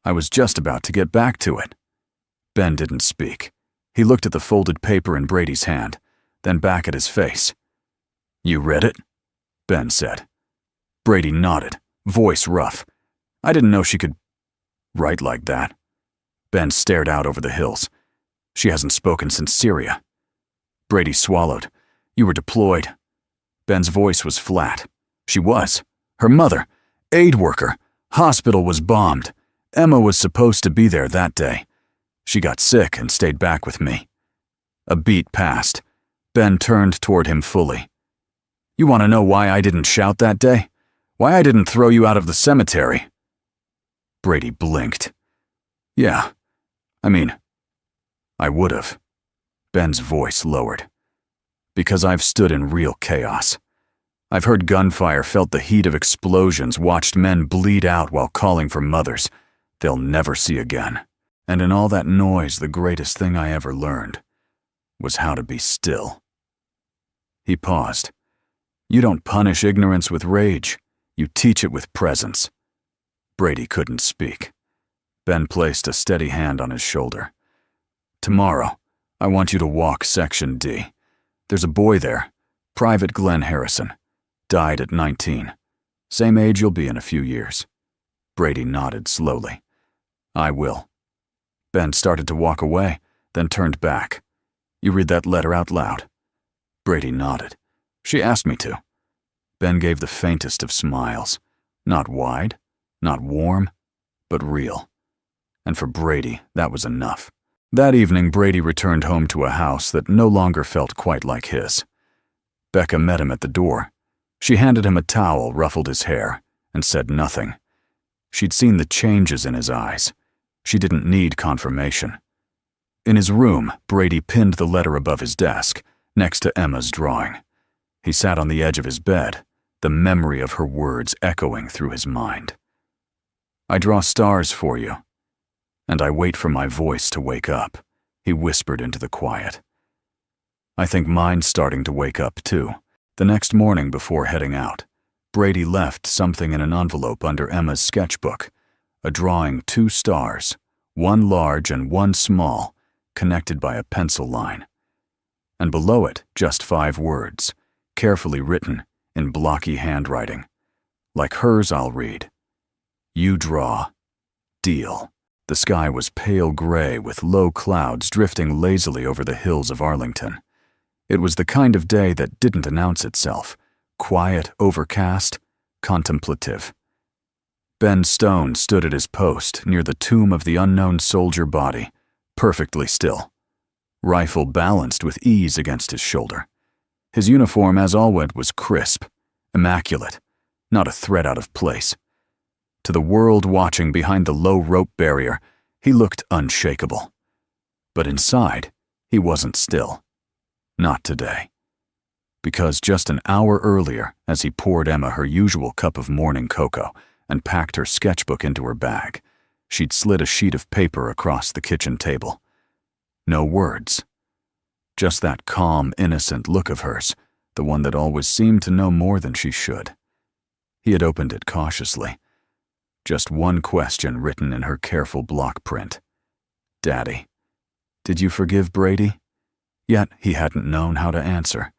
I was just about to get back to it. Ben didn't speak. He looked at the folded paper in Brady's hand, then back at his face. You read it? Ben said. Brady nodded, voice rough. I didn't know she could write like that. Ben stared out over the hills. She hasn't spoken since Syria. Brady swallowed. You were deployed. Ben's voice was flat. She was. Her mother. Aid worker. Hospital was bombed. Emma was supposed to be there that day. She got sick and stayed back with me. A beat passed. Ben turned toward him fully. You want to know why I didn't shout that day? Why I didn't throw you out of the cemetery? Brady blinked. Yeah. I would have. Ben's voice lowered. Because I've stood in real chaos. I've heard gunfire, felt the heat of explosions, watched men bleed out while calling for mothers they'll never see again. And in all that noise, the greatest thing I ever learned was how to be still. He paused. You don't punish ignorance with rage. You teach it with presence. Brady couldn't speak. Ben placed a steady hand on his shoulder. Tomorrow, I want you to walk Section D. There's a boy there, Private Glenn Harrison. Died at 19. Same age you'll be in a few years. Brady nodded slowly. I will. Ben started to walk away, then turned back. You read that letter out loud? Brady nodded. She asked me to. Ben gave the faintest of smiles. Not wide, not warm, but real. And for Brady, that was enough. That evening, Brady returned home to a house that no longer felt quite like his. Becca met him at the door. She handed him a towel, ruffled his hair, and said nothing. She'd seen the changes in his eyes. She didn't need confirmation. In his room, Brady pinned the letter above his desk, next to Emma's drawing. He sat on the edge of his bed, the memory of her words echoing through his mind. I draw stars for you, and I wait for my voice to wake up, he whispered into the quiet. I think mine's starting to wake up too. The next morning before heading out, Brady left something in an envelope under Emma's sketchbook, a drawing 2 stars, one large and one small, connected by a pencil line. And below it, just 5 words, carefully written in blocky handwriting. Like hers, I'll read. You draw. Deal. The sky was pale gray with low clouds drifting lazily over the hills of Arlington. It was the kind of day that didn't announce itself. Quiet, overcast, contemplative. Ben Stone stood at his post near the tomb of the unknown soldier body, perfectly still. Rifle balanced with ease against his shoulder. His uniform, as always, was crisp, immaculate, not a thread out of place. To the world watching behind the low rope barrier, he looked unshakable. But inside, he wasn't still. Not today. Because just an hour earlier, as he poured Emma her usual cup of morning cocoa and packed her sketchbook into her bag, she'd slid a sheet of paper across the kitchen table. No words. Just that calm, innocent look of hers, the one that always seemed to know more than she should. He had opened it cautiously. Just one question written in her careful block print. Daddy, did you forgive Brady? Yet he hadn't known how to answer.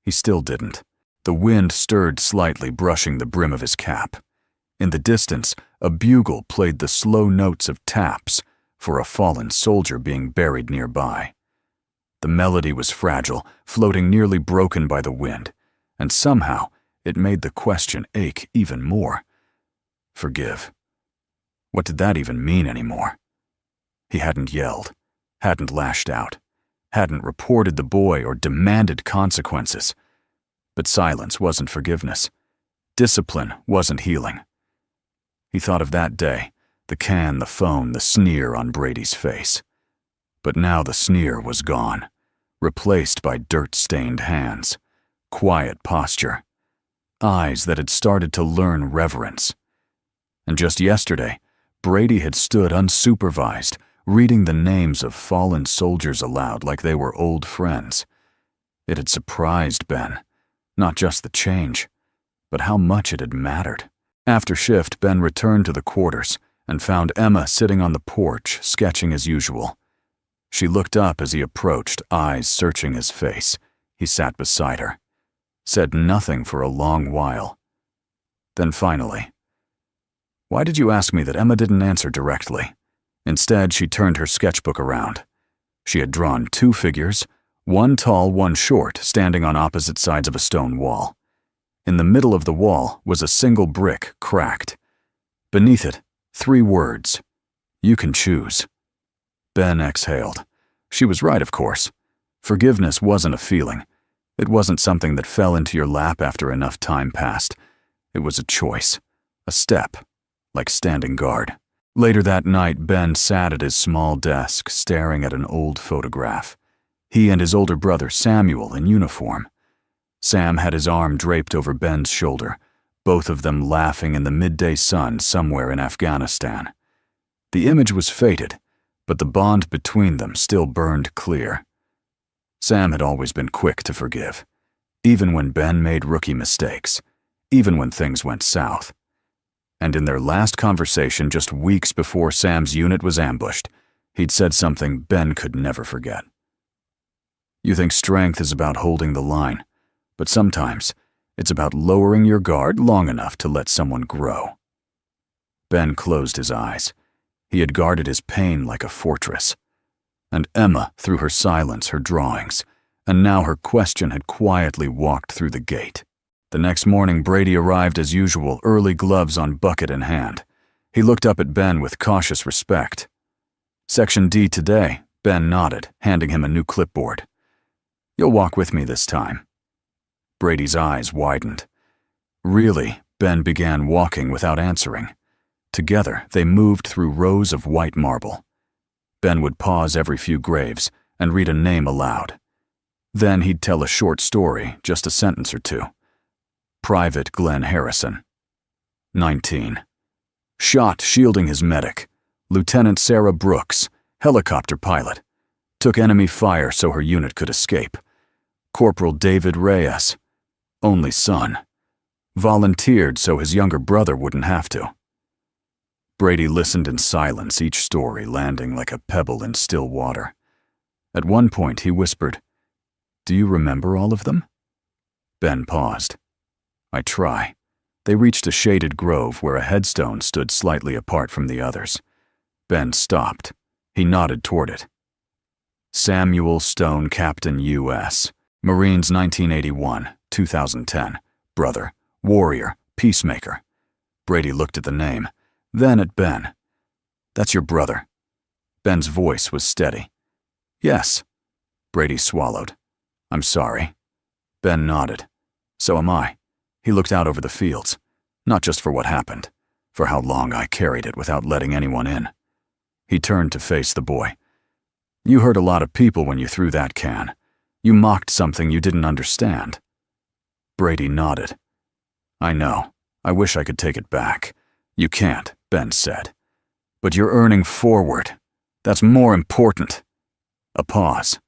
He still didn't. The wind stirred slightly, brushing the brim of his cap. In the distance, a bugle played the slow notes of taps, for a fallen soldier being buried nearby. The melody was fragile, floating nearly broken by the wind, and somehow it made the question ache even more. Forgive. What did that even mean anymore? He hadn't yelled, hadn't lashed out, hadn't reported the boy or demanded consequences. But silence wasn't forgiveness. Discipline wasn't healing. He thought of that day, the can, the phone, the sneer on Brady's face. But now the sneer was gone, replaced by dirt-stained hands, quiet posture, eyes that had started to learn reverence. And just yesterday, Brady had stood unsupervised, reading the names of fallen soldiers aloud like they were old friends. It had surprised Ben, not just the change, but how much it had mattered. After shift, Ben returned to the quarters and found Emma sitting on the porch, sketching as usual. She looked up as he approached, eyes searching his face. He sat beside her, said nothing for a long while. Then finally, "Why did you ask me that?" Emma didn't answer directly. Instead, she turned her sketchbook around. She had drawn 2 figures, one tall, one short, standing on opposite sides of a stone wall. In the middle of the wall was a single brick, cracked. Beneath it, 3 words: "You can choose." Ben exhaled. She was right, of course. Forgiveness wasn't a feeling. It wasn't something that fell into your lap after enough time passed. It was a choice, a step, like standing guard. Later that night, Ben sat at his small desk, staring at an old photograph. He and his older brother, Samuel, in uniform. Sam had his arm draped over Ben's shoulder, both of them laughing in the midday sun somewhere in Afghanistan. The image was faded, but the bond between them still burned clear. Sam had always been quick to forgive, even when Ben made rookie mistakes, even when things went south. And in their last conversation just weeks before Sam's unit was ambushed, he'd said something Ben could never forget. "You think strength is about holding the line, but sometimes it's about lowering your guard long enough to let someone grow." Ben closed his eyes. He had guarded his pain like a fortress. And Emma, through her silence, her drawings, and now her question had quietly walked through the gate. The next morning, Brady arrived as usual, early gloves on, bucket in hand. He looked up at Ben with cautious respect. "Section D today," Ben nodded, handing him a new clipboard. "You'll walk with me this time." Brady's eyes widened. Really, Ben began walking without answering. Together, they moved through rows of white marble. Ben would pause every few graves and read a name aloud. Then he'd tell a short story, just a sentence or two. Private Glenn Harrison, 19. Shot shielding his medic. Lieutenant Sarah Brooks, helicopter pilot. Took enemy fire so her unit could escape. Corporal David Reyes, only son. Volunteered so his younger brother wouldn't have to. Brady listened in silence, each story landing like a pebble in still water. At one point he whispered, "Do you remember all of them?" Ben paused. "I try." They reached a shaded grove where a headstone stood slightly apart from the others. Ben stopped. He nodded toward it. Samuel Stone, Captain U.S., Marines 1981, 2010, brother, warrior, peacemaker. Brady looked at the name, then at Ben. "That's your brother." Ben's voice was steady. "Yes." Brady swallowed. "I'm sorry." Ben nodded. "So am I." He looked out over the fields, not just for what happened, for how long I carried it without letting anyone in. He turned to face the boy. "You hurt a lot of people when you threw that can. You mocked something you didn't understand." Brady nodded. "I know. I wish I could take it back." "You can't," Ben said. "But you're earning forward. That's more important." A pause.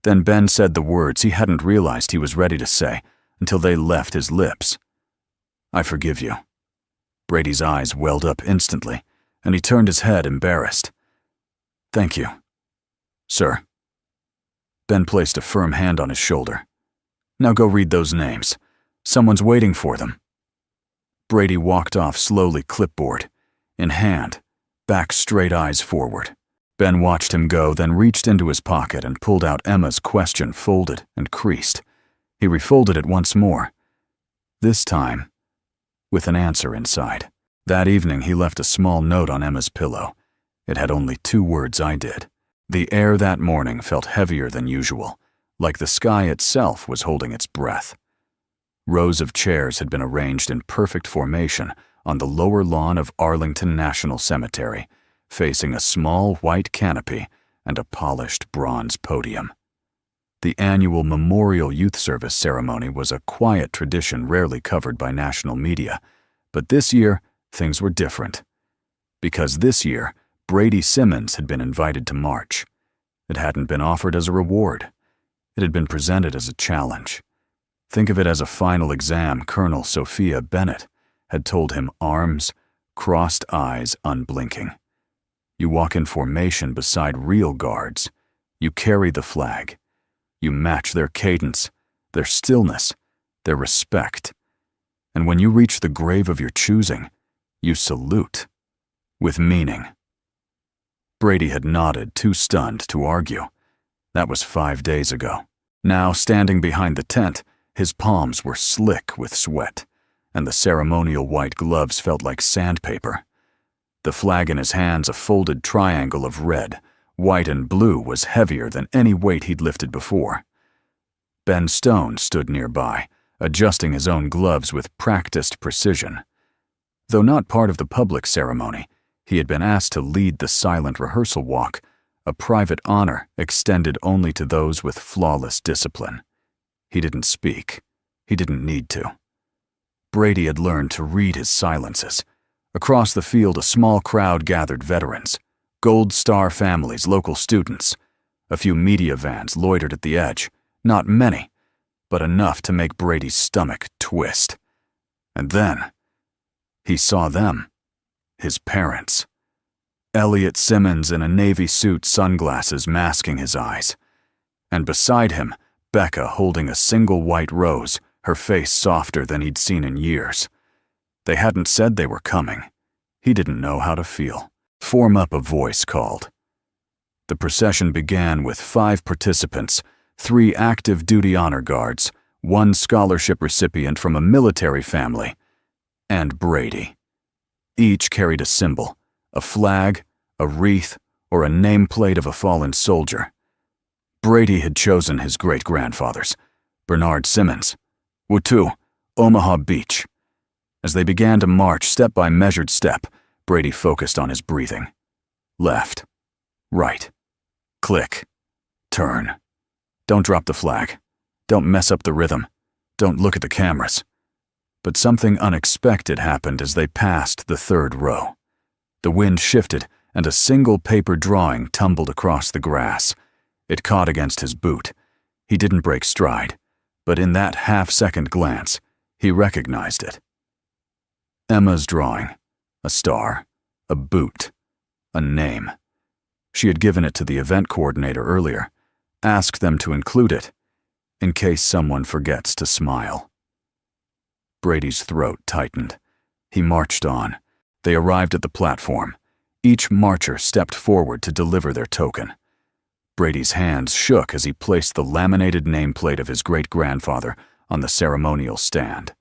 Then Ben said the words he hadn't realized he was ready to say until they left his lips. "I forgive you." Brady's eyes welled up instantly, and he turned his head, embarrassed. "Thank you." "Sir." Ben placed a firm hand on his shoulder. "Now go read those names. Someone's waiting for them." Brady walked off slowly, clipboard in hand, back straight, eyes forward. Ben watched him go, then reached into his pocket and pulled out Emma's question folded and creased. He refolded it once more, this time with an answer inside. That evening he left a small note on Emma's pillow. It had only 2 words: I did. The air that morning felt heavier than usual, like the sky itself was holding its breath. Rows of chairs had been arranged in perfect formation on the lower lawn of Arlington National Cemetery, facing a small white canopy and a polished bronze podium. The annual Memorial Youth Service ceremony was a quiet tradition rarely covered by national media, but this year things were different. Because this year, Brady Simmons had been invited to march. It hadn't been offered as a reward. It had been presented as a challenge. Think of it as a final exam Colonel Sophia Bennett had told him: arms, crossed eyes, unblinking. You walk in formation beside real guards. You carry the flag. You match their cadence, their stillness, their respect. And when you reach the grave of your choosing, you salute with meaning. Brady had nodded, too stunned to argue. That was 5 days ago. Now, standing behind the tent, his palms were slick with sweat, and the ceremonial white gloves felt like sandpaper. The flag in his hands, a folded triangle of red, white and blue, was heavier than any weight he'd lifted before. Ben Stone stood nearby, adjusting his own gloves with practiced precision. Though not part of the public ceremony, he had been asked to lead the silent rehearsal walk, a private honor extended only to those with flawless discipline. He didn't speak. He didn't need to. Brady had learned to read his silences. Across the field, a small crowd gathered: veterans, Gold Star families, local students. A few media vans loitered at the edge. Not many, but enough to make Brady's stomach twist. And then he saw them, his parents. Elliot Simmons in a navy suit, sunglasses masking his eyes. And beside him, Becca holding a single white rose, her face softer than he'd seen in years. They hadn't said they were coming. He didn't know how to feel. "Form up," a voice called. The procession began with 5 participants, 3 active duty honor guards, 1 scholarship recipient from a military family, and Brady. Each carried a symbol: a flag, a wreath, or a nameplate of a fallen soldier. Brady had chosen his great-grandfathers, Bernard Simmons, Watu, Omaha Beach. As they began to march step by measured step, Brady focused on his breathing. Left, right, click, turn. Don't drop the flag. Don't mess up the rhythm. Don't look at the cameras. But something unexpected happened as they passed the 3rd row. The wind shifted, and a single paper drawing tumbled across the grass. It caught against his boot. He didn't break stride, but in that half-second glance, he recognized it. Emma's drawing. A star. A boot. A name. She had given it to the event coordinator earlier, asked them to include it, in case someone forgets to smile. Brady's throat tightened. He marched on. They arrived at the platform. Each marcher stepped forward to deliver their token. Brady's hands shook as he placed the laminated nameplate of his great-grandfather on the ceremonial stand.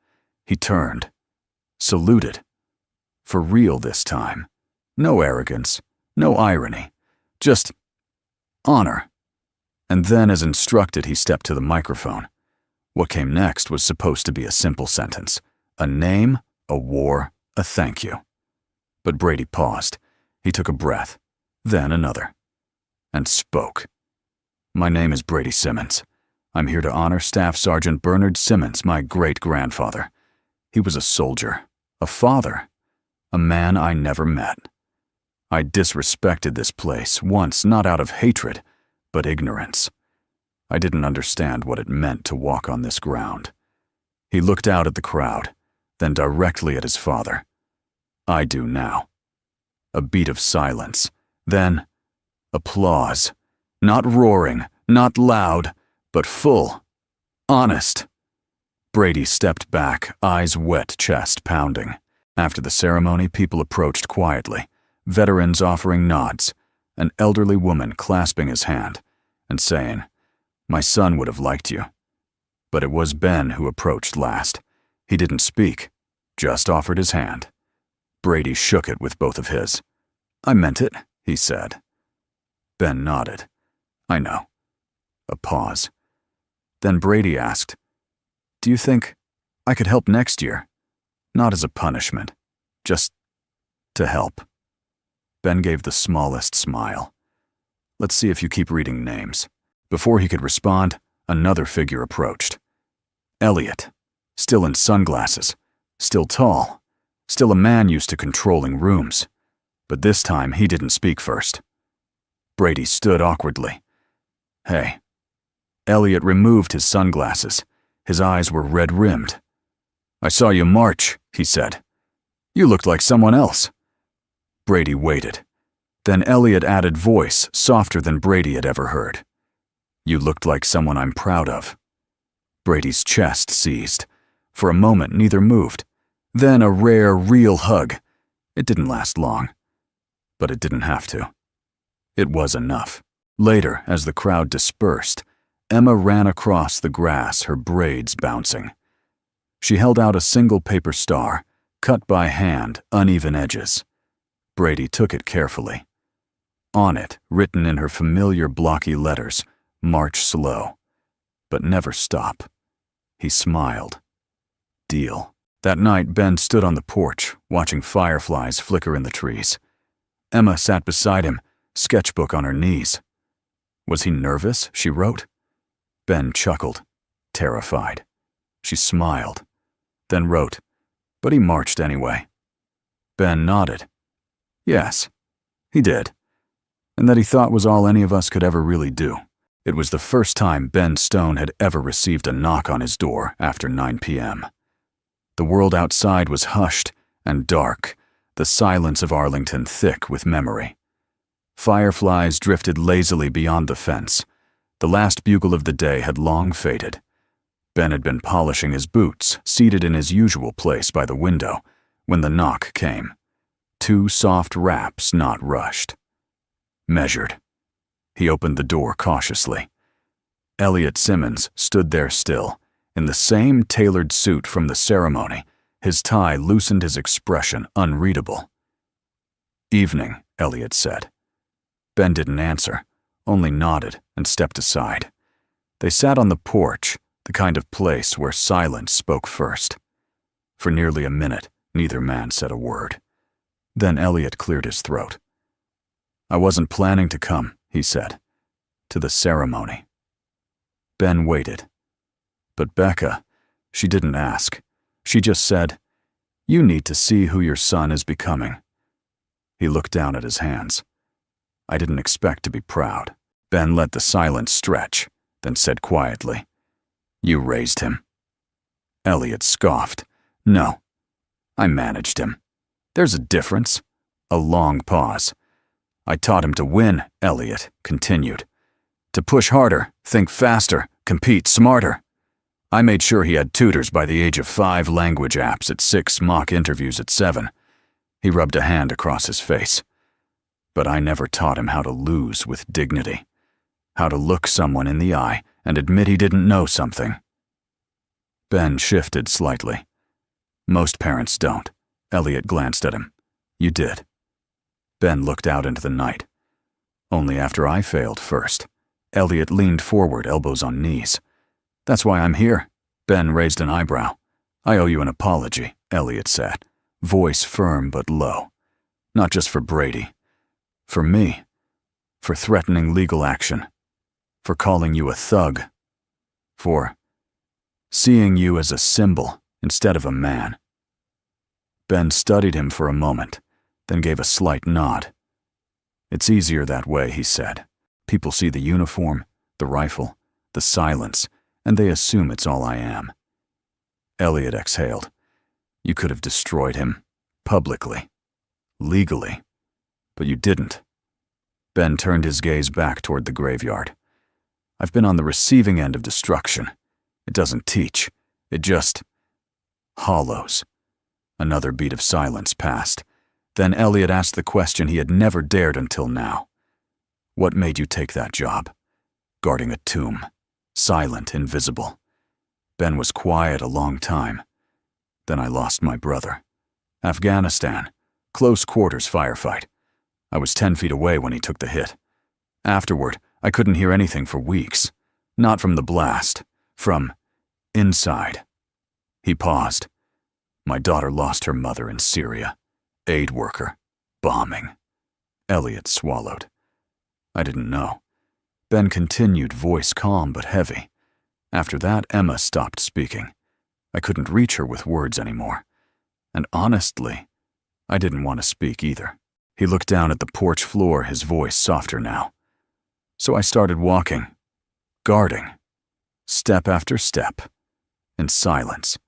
He turned, saluted. For real this time. No arrogance, no irony, just honor. And then, as instructed, he stepped to the microphone. What came next was supposed to be a simple sentence: a name, a war, a thank you. But Brady paused. He took a breath, then another, and spoke. "My name is Brady Simmons. I'm here to honor Staff Sergeant Bernard Simmons, my great-grandfather. He was a soldier, a father, a man I never met. I disrespected this place once, not out of hatred, but ignorance. I didn't understand what it meant to walk on this ground." He looked out at the crowd, then directly at his father. "I do now." A beat of silence, then applause. Not roaring, not loud, but full, honest. Brady stepped back, eyes wet, chest pounding. After the ceremony, people approached quietly, veterans offering nods, an elderly woman clasping his hand and saying, "My son would have liked you." But it was Ben who approached last. He didn't speak, just offered his hand. Brady shook it with both of his. "I meant it," he said. Ben nodded. "I know." A pause. Then Brady asked, "Do you think I could help next year? Not as a punishment, just to help." Ben gave the smallest smile. "Let's see if you keep reading names." Before he could respond, another figure approached. Elliot, still in sunglasses, still tall, still a man used to controlling rooms. But this time he didn't speak first. Brady stood awkwardly. "Hey." Elliot removed his sunglasses. His eyes were red-rimmed. "I saw you march," he said. "You looked like someone else." Brady waited. Then Elliot added voice softer than Brady had ever heard. "You looked like someone I'm proud of." Brady's chest seized. For a moment, neither moved. Then a rare, real hug. It didn't last long. But it didn't have to. It was enough. Later, as the crowd dispersed, Emma ran across the grass, her braids bouncing. She held out a single paper star, cut by hand, uneven edges. Brady took it carefully. On it, written in her familiar blocky letters, "March slow, but never stop." He smiled. Deal. That night, Ben stood on the porch, watching fireflies flicker in the trees. Emma sat beside him, sketchbook on her knees. Was he nervous, she wrote? Ben chuckled, terrified. She smiled, then wrote, "But he marched anyway." Ben nodded. Yes, he did. And that he thought was all any of us could ever really do. It was the first time Ben Stone had ever received a knock on his door after 9 p.m. The world outside was hushed and dark, the silence of Arlington thick with memory. Fireflies drifted lazily beyond the fence. The last bugle of the day had long faded. Ben had been polishing his boots, seated in his usual place by the window, when the knock came. 2 soft raps, not rushed. Measured. He opened the door cautiously. Elliot Simmons stood there still, in the same tailored suit from the ceremony. His tie loosened his expression unreadable. "Evening," Elliot said. Ben didn't answer, only nodded and stepped aside. They sat on the porch, the kind of place where silence spoke first. For nearly a minute, neither man said a word. Then Elliot cleared his throat. "I wasn't planning to come," he said, "to the ceremony." Ben waited. But Becca, she didn't ask. She just said, "You need to see who your son is becoming." He looked down at his hands. "I didn't expect to be proud." Ben let the silence stretch, then said quietly, "You raised him." Elliot scoffed. "No, I managed him. There's a difference." A long pause. "I taught him to win," Elliot continued. "To push harder, think faster, compete smarter. I made sure he had tutors by the age of 5, language apps at 6, mock interviews at 7. He rubbed a hand across his face. But I never taught him how to lose with dignity, how to look someone in the eye and admit he didn't know something." Ben shifted slightly. "Most parents don't." Elliot glanced at him. "You did." Ben looked out into the night. "Only after I failed first." Elliot leaned forward, elbows on knees. "That's why I'm here." Ben raised an eyebrow. "I owe you an apology," Elliot said, voice firm but low. "Not just for Brady. For me. For threatening legal action. For calling you a thug. For seeing you as a symbol instead of a man." Ben studied him for a moment, then gave a slight nod. "It's easier that way," he said. "People see the uniform, the rifle, the silence, and they assume it's all I am." Elliot exhaled. "You could have destroyed him, publicly, legally, but you didn't." Ben turned his gaze back toward the graveyard. "I've been on the receiving end of destruction. It doesn't teach. It just hollows." Another beat of silence passed. Then Elliot asked the question he had never dared until now. What made you take that job? Guarding a tomb. Silent, invisible. Ben was quiet a long time. Then I lost my brother. Afghanistan. Close quarters firefight. I was 10 feet away when he took the hit. Afterward, I couldn't hear anything for weeks. Not from the blast. From inside. He paused. My daughter lost her mother in Syria. Aid worker. Bombing. Elliot swallowed. I didn't know. Ben continued, voice calm but heavy. After that, Emma stopped speaking. I couldn't reach her with words anymore. And honestly, I didn't want to speak either. He looked down at the porch floor, his voice softer now. So I started walking. Guarding. Step after step. In silence.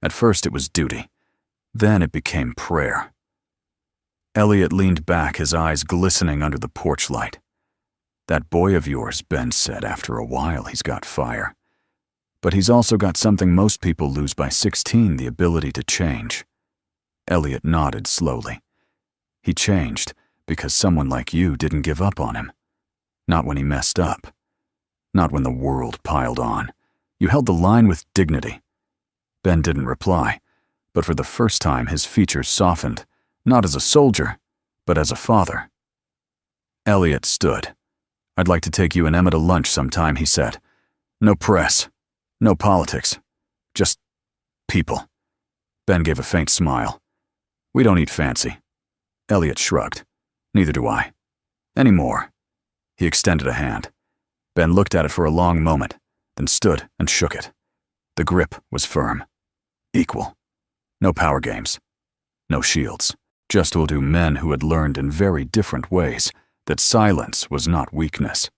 At first it was duty. Then it became prayer. Elliot leaned back, his eyes glistening under the porch light. That boy of yours, Ben said, after a while he's got fire. But he's also got something most people lose by 16, the ability to change. Elliot nodded slowly. He changed because someone like you didn't give up on him. Not when he messed up. Not when the world piled on. You held the line with dignity. Ben didn't reply, but for the first time his features softened, not as a soldier, but as a father. Elliot stood. I'd like to take you and Emma to lunch sometime, he said. No press. No politics. Just people. Ben gave a faint smile. We don't eat fancy. Elliot shrugged. Neither do I. Anymore. He extended a hand. Ben looked at it for a long moment, then stood and shook it. The grip was firm. Equal. No power games. No shields. Just will-do men who had learned in very different ways that silence was not weakness,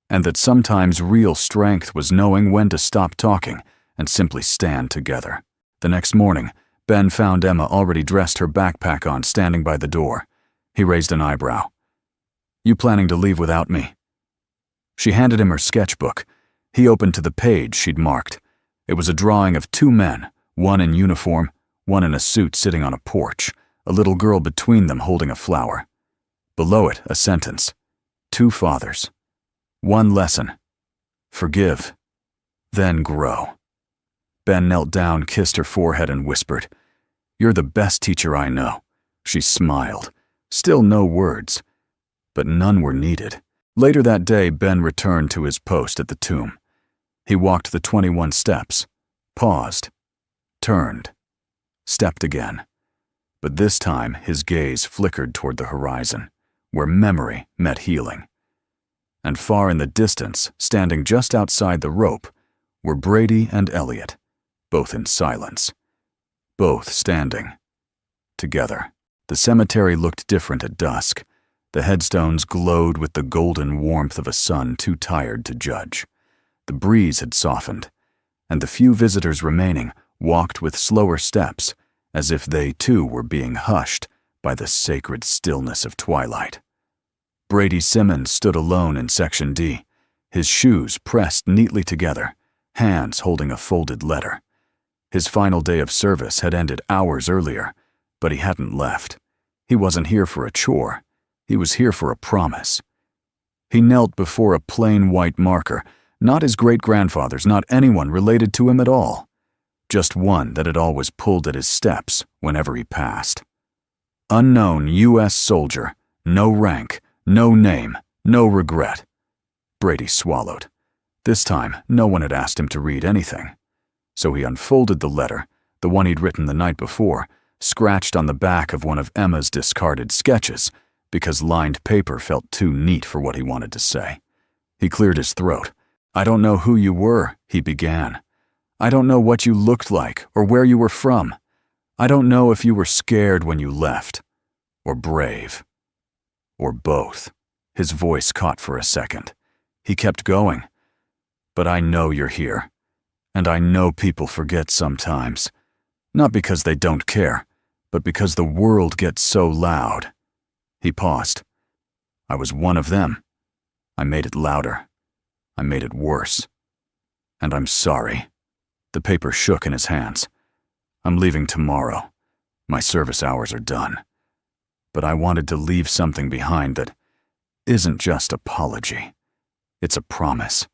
and that sometimes real strength was knowing when to stop talking and simply stand together. The next morning, Ben found Emma already dressed, her backpack on, standing by the door. He raised an eyebrow. You planning to leave without me? She handed him her sketchbook. He opened to the page she'd marked. It was a drawing of two men, one in uniform, one in a suit sitting on a porch, a little girl between them holding a flower. Below it, a sentence. 2 fathers. 1 lesson. Forgive. Then grow. Ben knelt down, kissed her forehead, and whispered, You're the best teacher I know. She smiled. Still no words. But none were needed. Later that day, Ben returned to his post at the tomb. He walked the 21 steps, paused, turned, stepped again. But this time, his gaze flickered toward the horizon, where memory met healing. And far in the distance, standing just outside the rope, were Brady and Elliot, both in silence. Both standing. Together. The cemetery looked different at dusk. The headstones glowed with the golden warmth of a sun too tired to judge. The breeze had softened, and the few visitors remaining walked with slower steps, as if they too were being hushed by the sacred stillness of twilight. Brady Simmons stood alone in Section D, his shoes pressed neatly together, hands holding a folded letter. His final day of service had ended hours earlier, but he hadn't left. He wasn't here for a chore. He was here for a promise. He knelt before a plain white marker, not his great-grandfather's, not anyone related to him at all. Just one that had always pulled at his steps whenever he passed. Unknown U.S. soldier, no rank, no name, no regret. Brady swallowed. This time, no one had asked him to read anything. So he unfolded the letter, the one he'd written the night before, scratched on the back of one of Emma's discarded sketches, because lined paper felt too neat for what he wanted to say. He cleared his throat. I don't know who you were, he began. I don't know what you looked like or where you were from. I don't know if you were scared when you left, or brave, or both. His voice caught for a second. He kept going. But I know you're here, and I know people forget sometimes. Not because they don't care, but because the world gets so loud. He paused. I was one of them. I made it louder. I made it worse. And I'm sorry. The paper shook in his hands. I'm leaving tomorrow. My service hours are done. But I wanted to leave something behind that isn't just apology. It's a promise.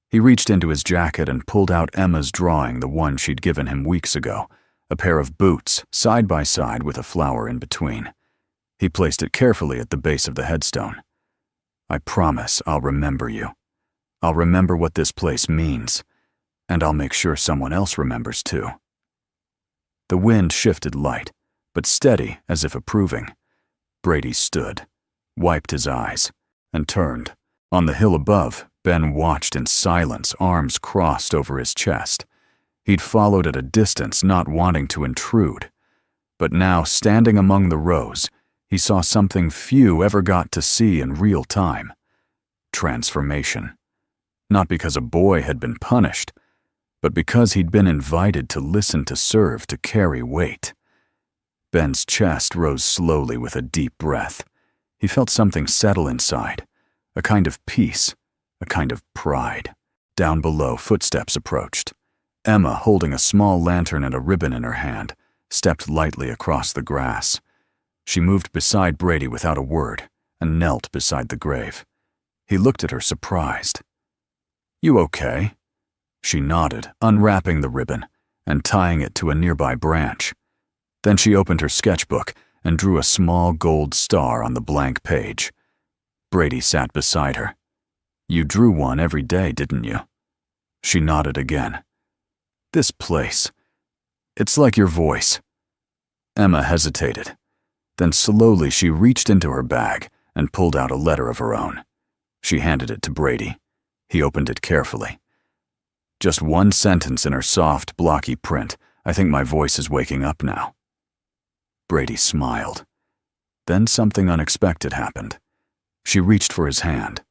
He reached into his jacket and pulled out Emma's drawing, the one she'd given him weeks ago, a pair of boots, side by side with a flower in between. He placed it carefully at the base of the headstone. I promise I'll remember you. I'll remember what this place means, and I'll make sure someone else remembers too. The wind shifted light, but steady as if approving. Brady stood, wiped his eyes, and turned. On the hill above, Ben watched in silence, arms crossed over his chest. He'd followed at a distance, not wanting to intrude. But now, standing among the rows, he saw something few ever got to see in real time. Transformation. Not because a boy had been punished, but because he'd been invited to listen, to serve, to carry weight. Ben's chest rose slowly with a deep breath. He felt something settle inside, a kind of peace, a kind of pride. Down below, footsteps approached. Emma, holding a small lantern and a ribbon in her hand, stepped lightly across the grass. She moved beside Brady without a word and knelt beside the grave. He looked at her, surprised. "You okay?" She nodded, unwrapping the ribbon and tying it to a nearby branch. Then she opened her sketchbook and drew a small gold star on the blank page. Brady sat beside her. "You drew one every day, didn't you?" She nodded again. "This place. It's like your voice." Emma hesitated. Then slowly she reached into her bag and pulled out a letter of her own. She handed it to Brady. He opened it carefully. Just one sentence in her soft, blocky print. "I think my voice is waking up now." Brady smiled. Then something unexpected happened. She reached for his hand,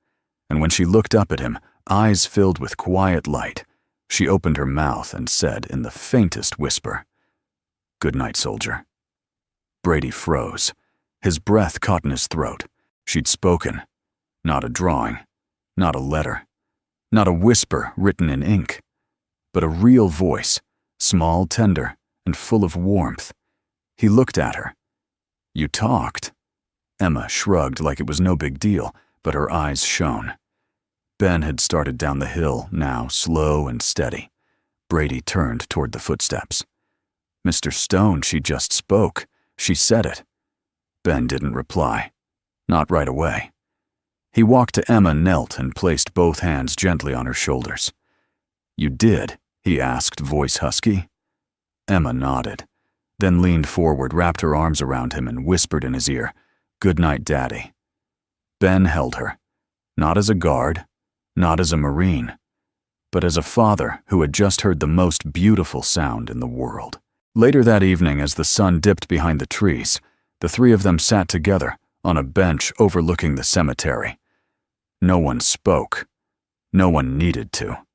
and when she looked up at him, eyes filled with quiet light, she opened her mouth and said in the faintest whisper, "Good night, soldier." Brady froze. His breath caught in his throat. She'd spoken. Not a drawing, not a letter, not a whisper written in ink, but a real voice, small, tender, and full of warmth. He looked at her. "You talked." Emma shrugged like it was no big deal, but her eyes shone. Ben had started down the hill, now slow and steady. Brady turned toward the footsteps. "Mr. Stone, she just spoke. She said it." Ben didn't reply. Not right away. He walked to Emma, knelt, and placed both hands gently on her shoulders. "You did?" he asked, voice husky. Emma nodded, then leaned forward, wrapped her arms around him, and whispered in his ear, "Good night, Daddy." Ben held her, not as a guard, not as a Marine, but as a father who had just heard the most beautiful sound in the world. Later that evening, as the sun dipped behind the trees, the three of them sat together on a bench overlooking the cemetery. No one spoke. No one needed to.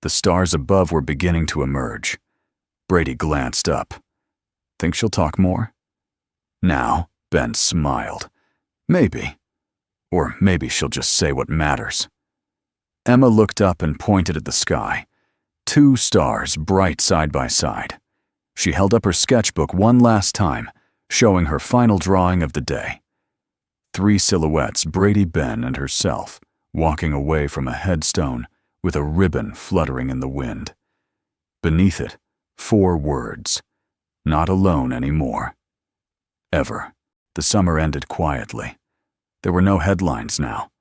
The stars above were beginning to emerge. Brady glanced up. "Think she'll talk more?" "Now," Ben smiled. "Maybe. Or maybe she'll just say what matters." Emma looked up and pointed at the sky. 2 stars, bright side by side. She held up her sketchbook one last time, showing her final drawing of the day. 3 silhouettes, Brady, Ben, and herself, walking away from a headstone with a ribbon fluttering in the wind. Beneath it, 4 words. Not alone anymore. Ever. The summer ended quietly. There were no headlines now.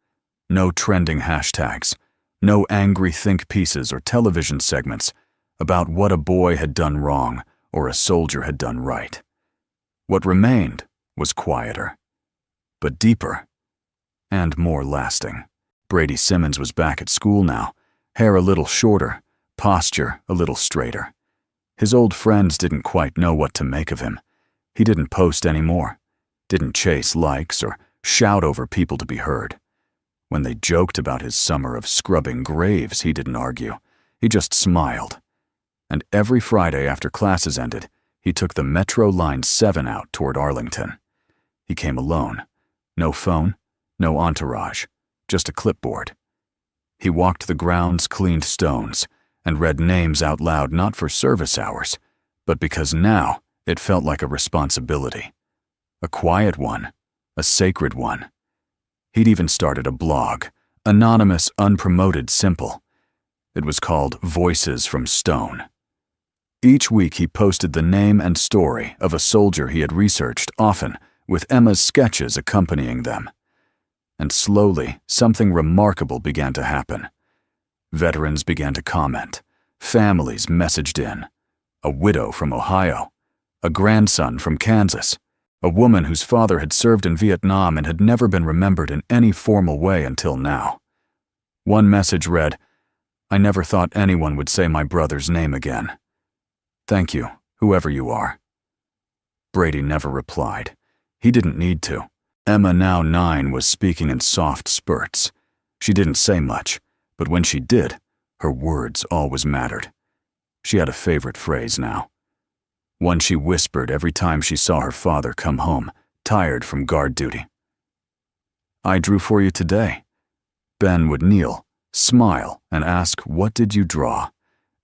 No trending hashtags. No angry think pieces or television segments about what a boy had done wrong or a soldier had done right. What remained was quieter, but deeper and more lasting. Brady Simmons was back at school now, hair a little shorter, posture a little straighter. His old friends didn't quite know what to make of him. He didn't post anymore, didn't chase likes or shout over people to be heard. When they joked about his summer of scrubbing graves, he didn't argue. He just smiled. And every Friday after classes ended, he took the Metro Line 7 out toward Arlington. He came alone. No phone, no entourage, just a clipboard. He walked the grounds, cleaned stones, and read names out loud, not for service hours, but because now it felt like a responsibility. A quiet one, a sacred one. He'd even started a blog, anonymous, unpromoted, simple. It was called Voices from Stone. Each week he posted the name and story of a soldier he had researched, often with Emma's sketches accompanying them. And slowly, something remarkable began to happen. Veterans began to comment. Families messaged in. A widow from Ohio, a grandson from Kansas, a woman whose father had served in Vietnam and had never been remembered in any formal way until now. One message read, "I never thought anyone would say my brother's name again. Thank you, whoever you are." Brady never replied. He didn't need to. Emma, now 9, was speaking in soft spurts. She didn't say much, but when she did, her words always mattered. She had a favorite phrase now. One she whispered every time she saw her father come home, tired from guard duty. "I drew for you today." Ben would kneel, smile, and ask, "What did you draw?"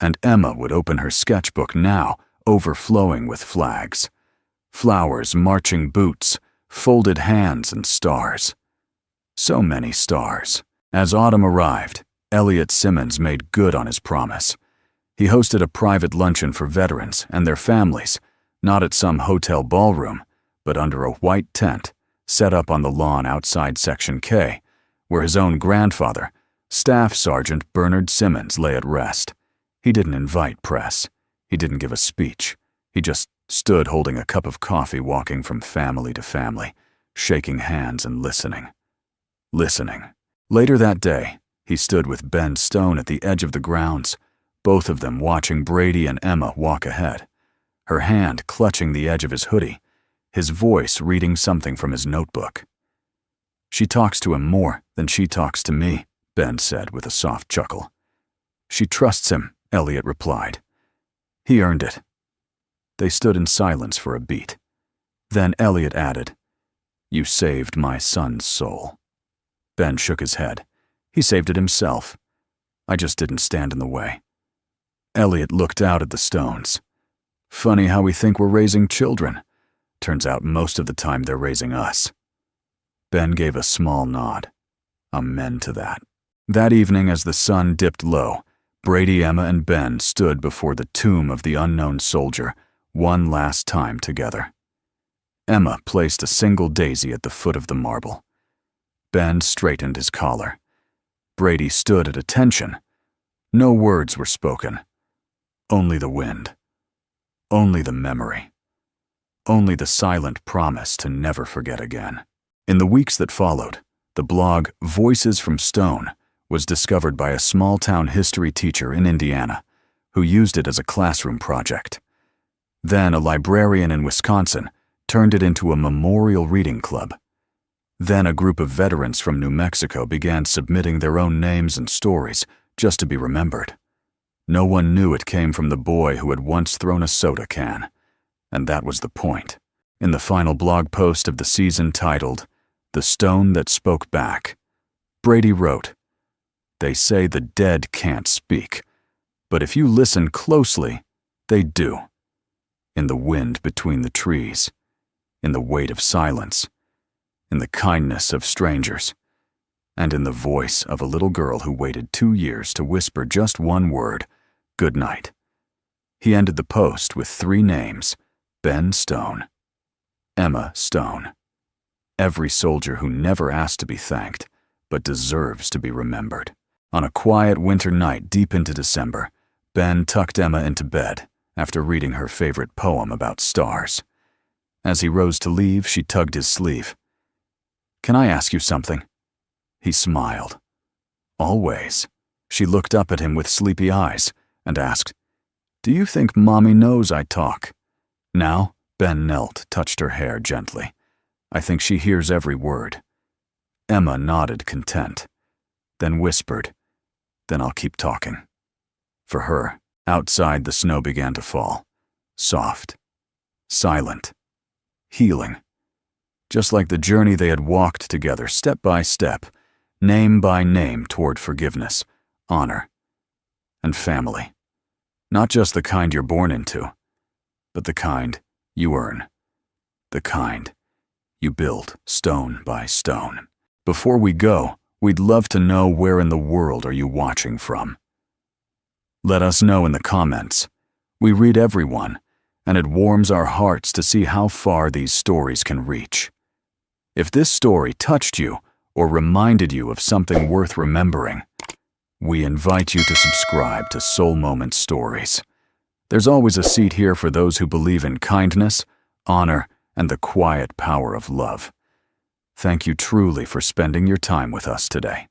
And Emma would open her sketchbook, now overflowing with flags. Flowers, marching boots, folded hands, and stars. So many stars. As autumn arrived, Elliot Simmons made good on his promise. He hosted a private luncheon for veterans and their families, not at some hotel ballroom, but under a white tent set up on the lawn outside Section K, where his own grandfather, Staff Sergeant Bernard Simmons, lay at rest. He didn't invite press. He didn't give a speech. He just stood holding a cup of coffee, walking from family to family, shaking hands and listening. Listening. Later that day, he stood with Ben Stone at the edge of the grounds, both of them watching Brady and Emma walk ahead, her hand clutching the edge of his hoodie, his voice reading something from his notebook. "She talks to him more than she talks to me," Ben said with a soft chuckle. "She trusts him," Elliot replied. "He earned it." They stood in silence for a beat. Then Elliot added, "You saved my son's soul." Ben shook his head. "He saved it himself. I just didn't stand in the way." Elliot looked out at the stones. "Funny how we think we're raising children. Turns out most of the time they're raising us." Ben gave a small nod. Amen to that. That evening, as the sun dipped low, Brady, Emma, and Ben stood before the tomb of the unknown soldier one last time together. Emma placed a single daisy at the foot of the marble. Ben straightened his collar. Brady stood at attention. No words were spoken. Only the wind. Only the memory. Only the silent promise to never forget again. In the weeks that followed, the blog Voices from Stone was discovered by a small-town history teacher in Indiana who used it as a classroom project. Then a librarian in Wisconsin turned it into a memorial reading club. Then a group of veterans from New Mexico began submitting their own names and stories just to be remembered. No one knew it came from the boy who had once thrown a soda can. And that was the point. In the final blog post of the season titled, "The Stone That Spoke Back," Brady wrote, "They say the dead can't speak, but if you listen closely, they do. In the wind between the trees, in the weight of silence, in the kindness of strangers, and in the voice of a little girl who waited 2 years to whisper just one word, 'Good night.'" He ended the post with 3 names: Ben Stone, Emma Stone. Every soldier who never asked to be thanked, but deserves to be remembered. On a quiet winter night deep into December, Ben tucked Emma into bed after reading her favorite poem about stars. As he rose to leave, she tugged his sleeve. "Can I ask you something?" He smiled. "Always." She looked up at him with sleepy eyes and asked, "Do you think Mommy knows I talk?" Now, Ben knelt, touched her hair gently. "I think she hears every word." Emma nodded content, then whispered, "Then I'll keep talking." For her, outside the snow began to fall. Soft. Silent. Healing. Just like the journey they had walked together, step by step, name by name, toward forgiveness, honor, and family. Not just the kind you're born into, but the kind you earn. The kind you build stone by stone. Before we go, we'd love to know where in the world are you watching from. Let us know in the comments. We read everyone, and it warms our hearts to see how far these stories can reach. If this story touched you or reminded you of something worth remembering, we invite you to subscribe to Soul Moment Stories. There's always a seat here for those who believe in kindness, honor, and the quiet power of love. Thank you truly for spending your time with us today.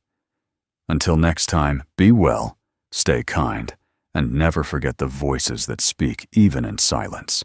Until next time, be well, stay kind, and never forget the voices that speak even in silence.